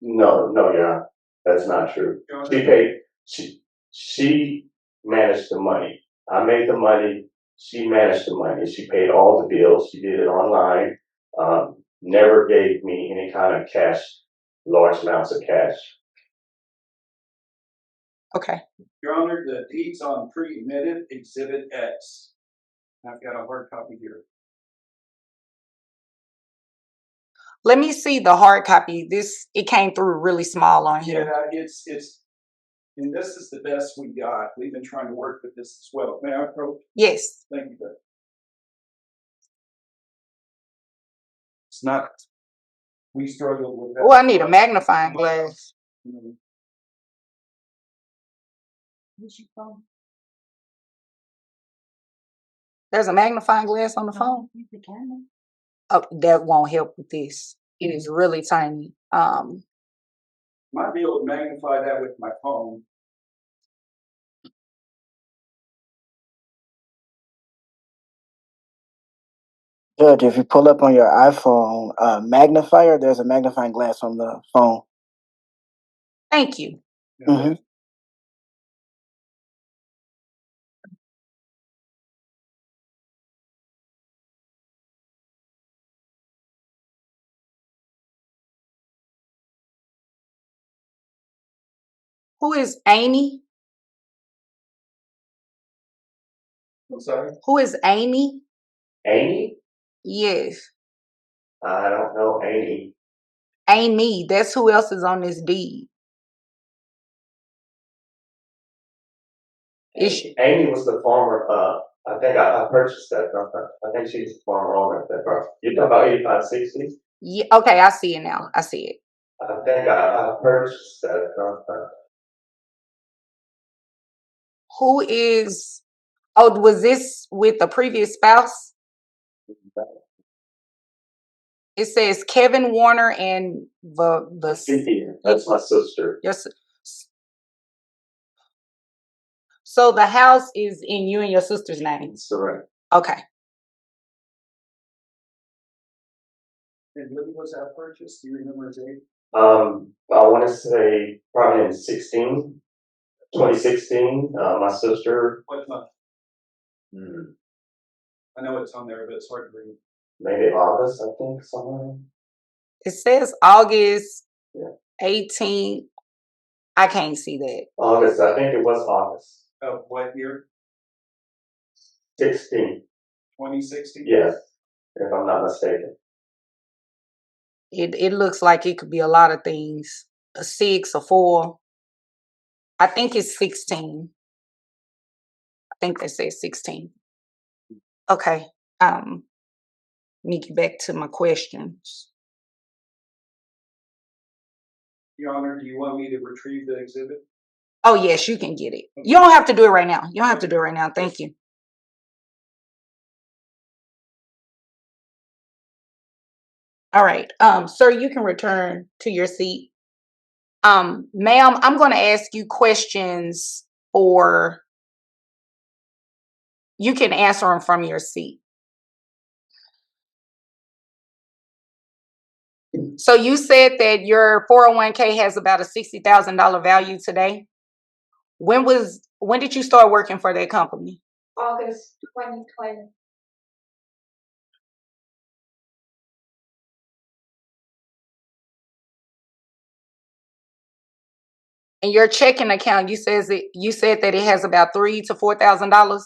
Speaker 7: No, Your Honor. That's not true. She paid. She managed the money. I made the money. She managed the money. She paid all the bills. She did it online. Never gave me any kind of cash, large amounts of cash.
Speaker 8: Okay.
Speaker 4: Your Honor, the deed's on pre-admitted Exhibit X. I've got a hard copy here.
Speaker 8: Let me see the hard copy. It came through really small on here.
Speaker 4: Yeah, it's, and this is the best we got. We've been trying to work with this as well. May I approach?
Speaker 8: Yes.
Speaker 4: Thank you, Doug. It's not, we struggle with that.
Speaker 8: Oh, I need a magnifying glass.
Speaker 6: Where's your phone?
Speaker 8: There's a magnifying glass on the phone.
Speaker 6: Use the camera.
Speaker 8: Oh, that won't help with this. It is really tiny.
Speaker 4: Might be able to magnify that with my phone.
Speaker 9: Judge, if you pull up on your iPhone magnifier, there's a magnifying glass on the phone.
Speaker 8: Thank you.
Speaker 9: Mm-hmm.
Speaker 8: Who is Amy?
Speaker 4: I'm sorry?
Speaker 8: Who is Amy?
Speaker 7: Amy?
Speaker 8: Yes.
Speaker 7: I don't know Amy.
Speaker 8: Amy. That's who else is on this deed.
Speaker 7: Amy was the former I think I purchased that from her. I think she's the former owner of that property. You talking about 8560?
Speaker 8: Yeah, okay, I see it now. I see it.
Speaker 7: I think I purchased that from her.
Speaker 8: Who is, oh, was this with the previous spouse? It says Kevin Warner and
Speaker 7: That's my sister.
Speaker 8: Yes. So the house is in you and your sister's name.
Speaker 7: That's correct.
Speaker 8: Okay.
Speaker 4: And when was that purchased? Do you remember his age?
Speaker 7: I want to say probably in 2016. My sister.
Speaker 4: What month? I know it's on there, but it's hard to read.
Speaker 7: Maybe August, I think, somewhere.
Speaker 8: It says August 18th. I can't see that.
Speaker 7: August, I think it was August.
Speaker 4: Of what year?
Speaker 7: 16.
Speaker 4: 2016?
Speaker 7: Yes, if I'm not mistaken.
Speaker 8: It looks like it could be a lot of things. A 6, a 4. I think it's 16. I think they said 16. Okay. Let me get back to my questions.
Speaker 4: Your Honor, do you want me to retrieve the exhibit?
Speaker 8: Oh, yes, you can get it. You don't have to do it right now. You don't have to do it right now. Thank you. All right. Sir, you can return to your seat. Ma'am, I'm going to ask you questions or you can answer them from your seat. So you said that your 401k has about a $60,000 value today. When did you start working for that company?
Speaker 5: August 2020.
Speaker 8: And your checking account, you said that it has about $3,000 to $4,000.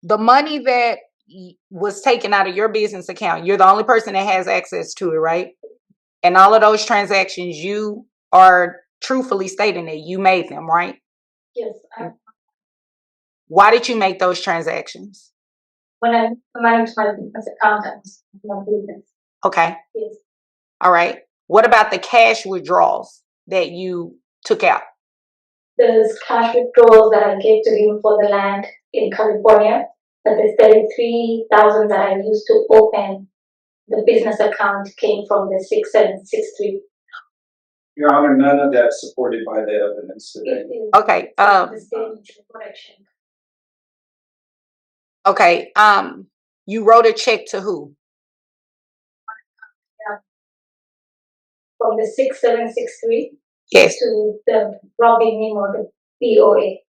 Speaker 8: The money that was taken out of your business account, you're the only person that has access to it, right? And all of those transactions, you are truthfully stating that you made them, right?
Speaker 5: Yes.
Speaker 8: Why did you make those transactions?
Speaker 5: When I manage my business accountants, my business.
Speaker 8: Okay.
Speaker 5: Yes.
Speaker 8: All right. What about the cash withdrawals that you took out?
Speaker 5: There's cash withdrawals that I gave to him for the land in California, but the 33,000 that I used to open the business account came from the 6763.
Speaker 4: Your Honor, none of that's supported by the evidence today.
Speaker 8: Okay.
Speaker 5: The statement of correction.
Speaker 8: Okay. You wrote a check to who?
Speaker 5: From the 6763
Speaker 8: Yes.
Speaker 5: to the Robin name or the BOA.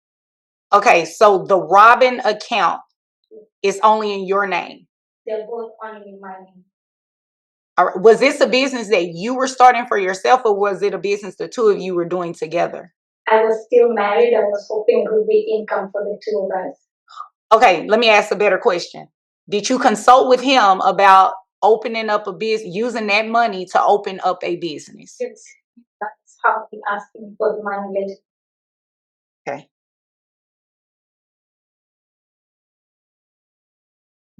Speaker 8: Okay, so the Robin account is only in your name.
Speaker 5: They're both only in my name.
Speaker 8: All right. Was this a business that you were starting for yourself, or was it a business the two of you were doing together?
Speaker 5: I was still married. I was hoping it would be income for the two of us.
Speaker 8: Okay, let me ask a better question. Did you consult with him about opening up a business, using that money to open up a business?
Speaker 5: Yes, that's how he asked me for the money later.
Speaker 8: Okay.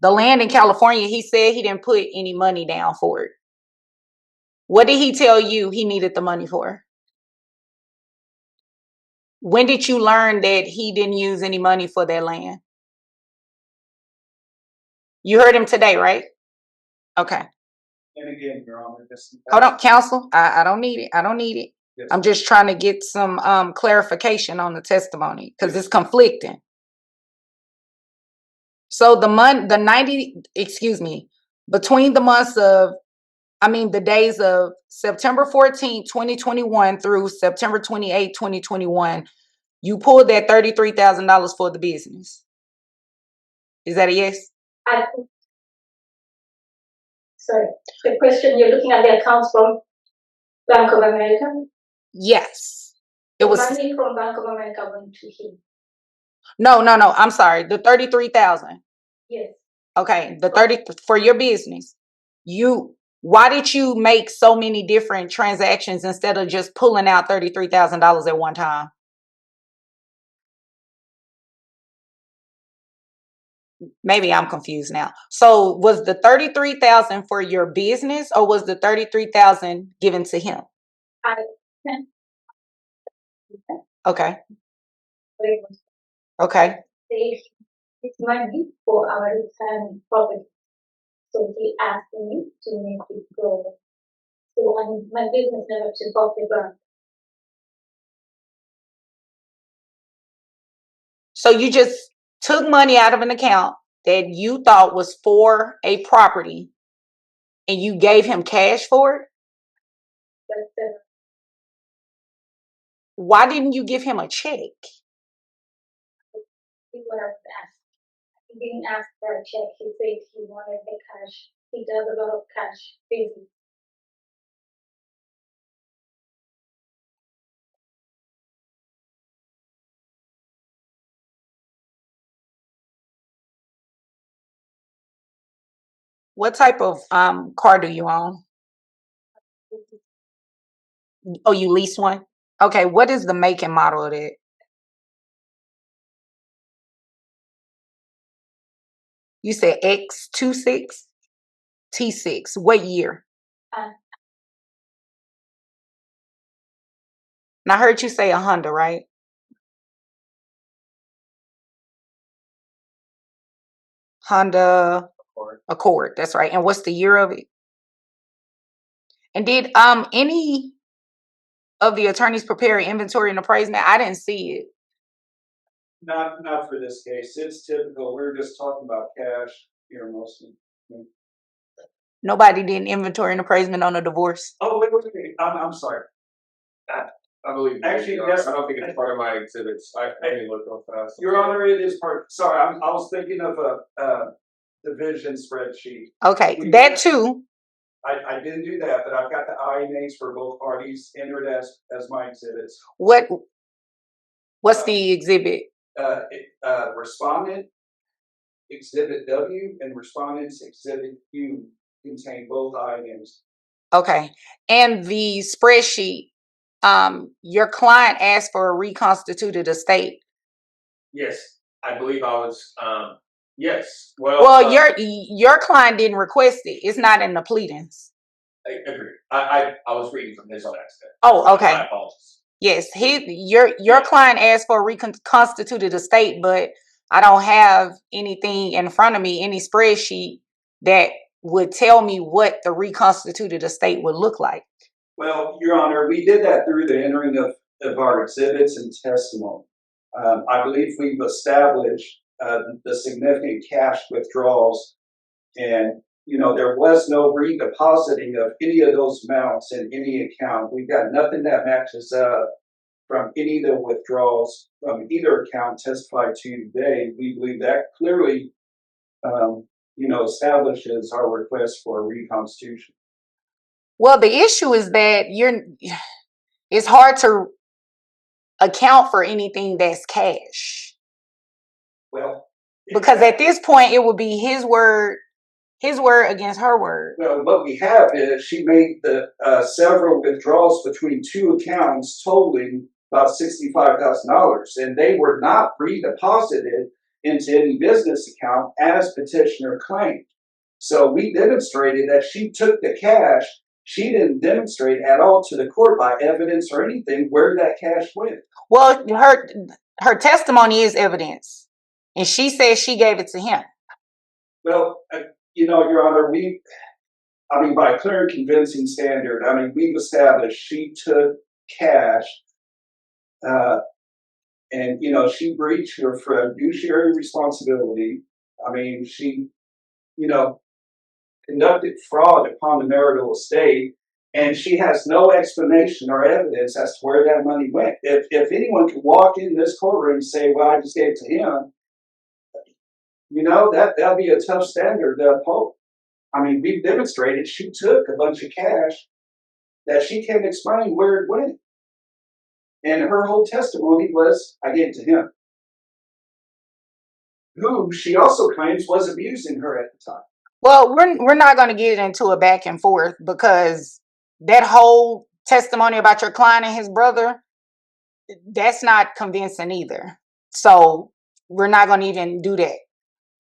Speaker 8: The land in California, he said he didn't put any money down for it. What did he tell you he needed the money for? When did you learn that he didn't use any money for that land? You heard him today, right? Okay.
Speaker 4: And again, Your Honor,
Speaker 8: Hold on, counsel. I don't need it. I don't need it.
Speaker 4: Yes.
Speaker 8: I'm just trying to get some clarification on the testimony because it's conflicting. So between the days of September 14, 2021 through September 28, 2021, you pulled that $33,000 for the business. Is that a yes?
Speaker 5: Sorry, the question, you're looking at the accounts from Bank of America?
Speaker 8: Yes. It was
Speaker 5: money from Bank of America went to him.
Speaker 8: No. I'm sorry. The 33,000.
Speaker 5: Yes.
Speaker 8: Okay, the 30 for your business. Why did you make so many different transactions instead of just pulling out $33,000 at one time? maybe I'm confused now. So was the 33,000 for your business, or was the 33,000 given to him?
Speaker 5: I sent
Speaker 8: Okay.
Speaker 5: very much
Speaker 8: Okay.
Speaker 5: say it's money for our retirement property. So he asked me to make it go. So my business never took off the ground.
Speaker 8: So you just took money out of an account that you thought was for a property, and you gave him cash for it?
Speaker 5: But
Speaker 8: Why didn't you give him a check?
Speaker 5: he would have asked. He didn't ask for a check. He said he wanted the cash. He does a lot of cash business.
Speaker 8: What type of car do you own? Oh, you lease one? Okay, what is the make and model of that? You said X26 T6. What year?
Speaker 5: Uh,
Speaker 8: And I heard you say a Honda, right? Honda Accord. That's right. And what's the year of it? And did any of the attorneys prepare inventory and appraisement? I didn't see it.
Speaker 4: Not for this case. It's typical. We're just talking about cash here mostly.
Speaker 8: Nobody did an inventory and appraisement on a divorce.
Speaker 4: Oh, wait. I'm sorry.
Speaker 3: I believe.
Speaker 4: Actually,
Speaker 3: Your
Speaker 4: yes.
Speaker 3: Honor. I don't think it's part of my exhibits. I can look real fast.
Speaker 4: Your Honor, it is part. Sorry, I was thinking of a division spreadsheet.
Speaker 8: Okay, that too.
Speaker 4: I didn't do that, but I've got the INAs for both parties entered as my exhibits.
Speaker 8: What's the exhibit?
Speaker 4: Respondent exhibit W and respondent's exhibit U contain both INAs.
Speaker 8: Okay, and the spreadsheet. Your client asked for a reconstituted estate.
Speaker 3: Yes, I believe I was. Yes. Well,
Speaker 8: your client didn't request it. It's not in the pleadings.
Speaker 3: I agree. I was reading from his own accident.
Speaker 8: Oh, okay.
Speaker 3: My apologies.
Speaker 8: Yes, your client asked for a reconstituted estate, but I don't have anything in front of me, any spreadsheet that would tell me what the reconstituted estate would look like.
Speaker 4: Well, Your Honor, we did that through the entering of our exhibits and testimony. I believe we've established the significant cash withdrawals, and there was no redepositing of any of those amounts in any account. We've got nothing that matches up from any of the withdrawals from either account testified to today. We believe that clearly, establishes our request for a reconstitution.
Speaker 8: Well, the issue is that it's hard to account for anything that's cash.
Speaker 4: Well,
Speaker 8: because at this point it would be his word against her word.
Speaker 4: Well, what we have is she made the several withdrawals between two accounts totaling about $65,000, and they were not redeposited into any business account as petitioner claimed. So we demonstrated that she took the cash. She didn't demonstrate at all to the court by evidence or anything where that cash went.
Speaker 8: Well, her testimony is evidence, and she says she gave it to him.
Speaker 4: Well, Your Honor, by a clear and convincing standard, we've established she took cash, and she breached her fiduciary responsibility. She, conducted fraud upon the marital estate, and she has no explanation or evidence as to where that money went. If anyone could walk in this courtroom and say, "Well, I just gave it to him," that'd be a tough standard to uphold. We've demonstrated she took a bunch of cash that she can't explain where it went. And her whole testimony was, "I gave it to him," who she also claims was abusing her at the time.
Speaker 8: Well, we're not going to get into a back and forth, because that whole testimony about your client and his brother, that's not convincing either. So we're not going to even do that.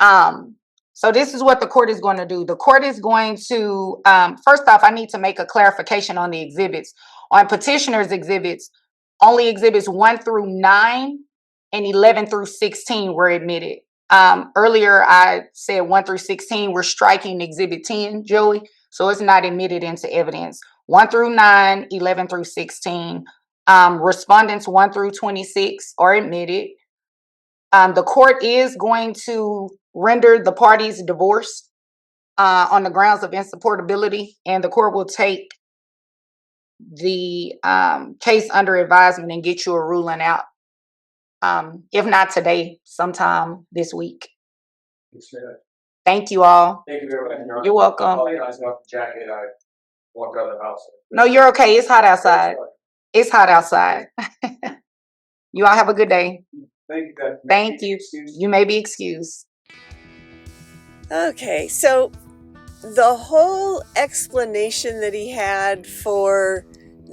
Speaker 8: So this is what the court is going to do. The court is going to, first off, I need to make a clarification on the exhibits. On petitioner's exhibits, only exhibits 1 through 9 and 11 through 16 were admitted. Earlier I said 1 through 16, we're striking exhibit 10, Joey, so it's not admitted into evidence. 1 through 9, 11 through 16. Respondents 1 through 26 are admitted. The court is going to render the parties divorced on the grounds of insupportability, and the court will take the case under advisement and get you a ruling out. If not today, sometime this week. Thank you all.
Speaker 3: Thank you very much.
Speaker 8: You're welcome.
Speaker 3: I apologize about the jacket. I walked out of the house.
Speaker 8: No, you're okay. It's hot outside. It's hot outside. You all have a good day.
Speaker 4: Thank you, guys.
Speaker 8: Thank you. You may be excused.
Speaker 1: Okay, so the whole explanation that he had for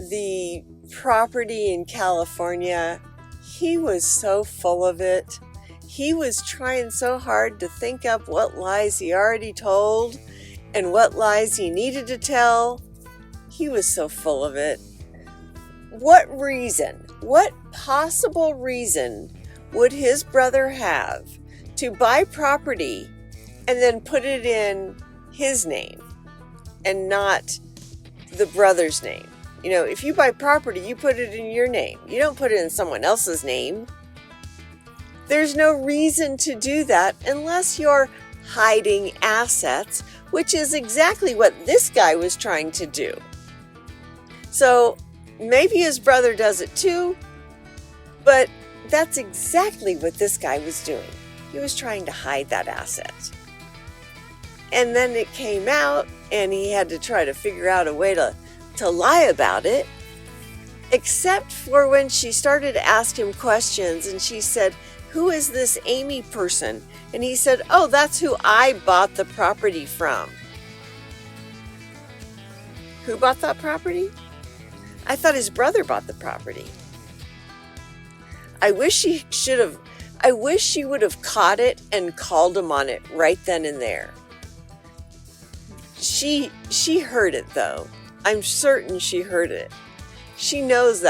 Speaker 1: the property in California, he was so full of it. He was trying so hard to think up what lies he already told and what lies he needed to tell. He was so full of it. What reason, what possible reason would his brother have to buy property and then put it in his name and not the brother's name? You know, if you buy property, you put it in your name. You don't put it in someone else's name. There's no reason to do that unless you're hiding assets, which is exactly what this guy was trying to do. So maybe his brother does it too, but that's exactly what this guy was doing. He was trying to hide that asset. And then it came out and he had to try to figure out a way to lie about it, except for when she started to ask him questions and she said, "Who is this Amy person?" And he said, "Oh, that's who I bought the property from." Who bought that property? I thought his brother bought the property. I wish she would have caught it and called him on it right then and there. She heard it though. I'm certain she heard it. She knows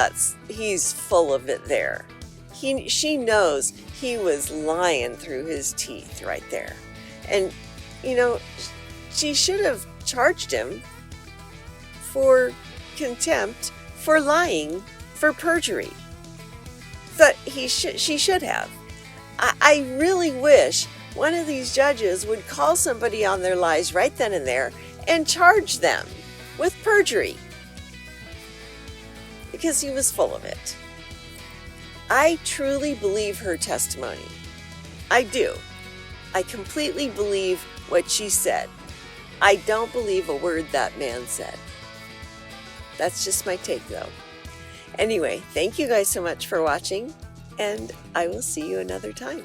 Speaker 1: he's full of it there. She knows he was lying through his teeth right there. And, you know, she should have charged him for contempt, for lying, for perjury. She should have. I really wish one of these judges would call somebody on their lies right then and there and charge them with perjury, because he was full of it. I truly believe her testimony. I do. I completely believe what she said. I don't believe a word that man said. That's just my take though. Anyway, thank you guys so much for watching, and I will see you another time.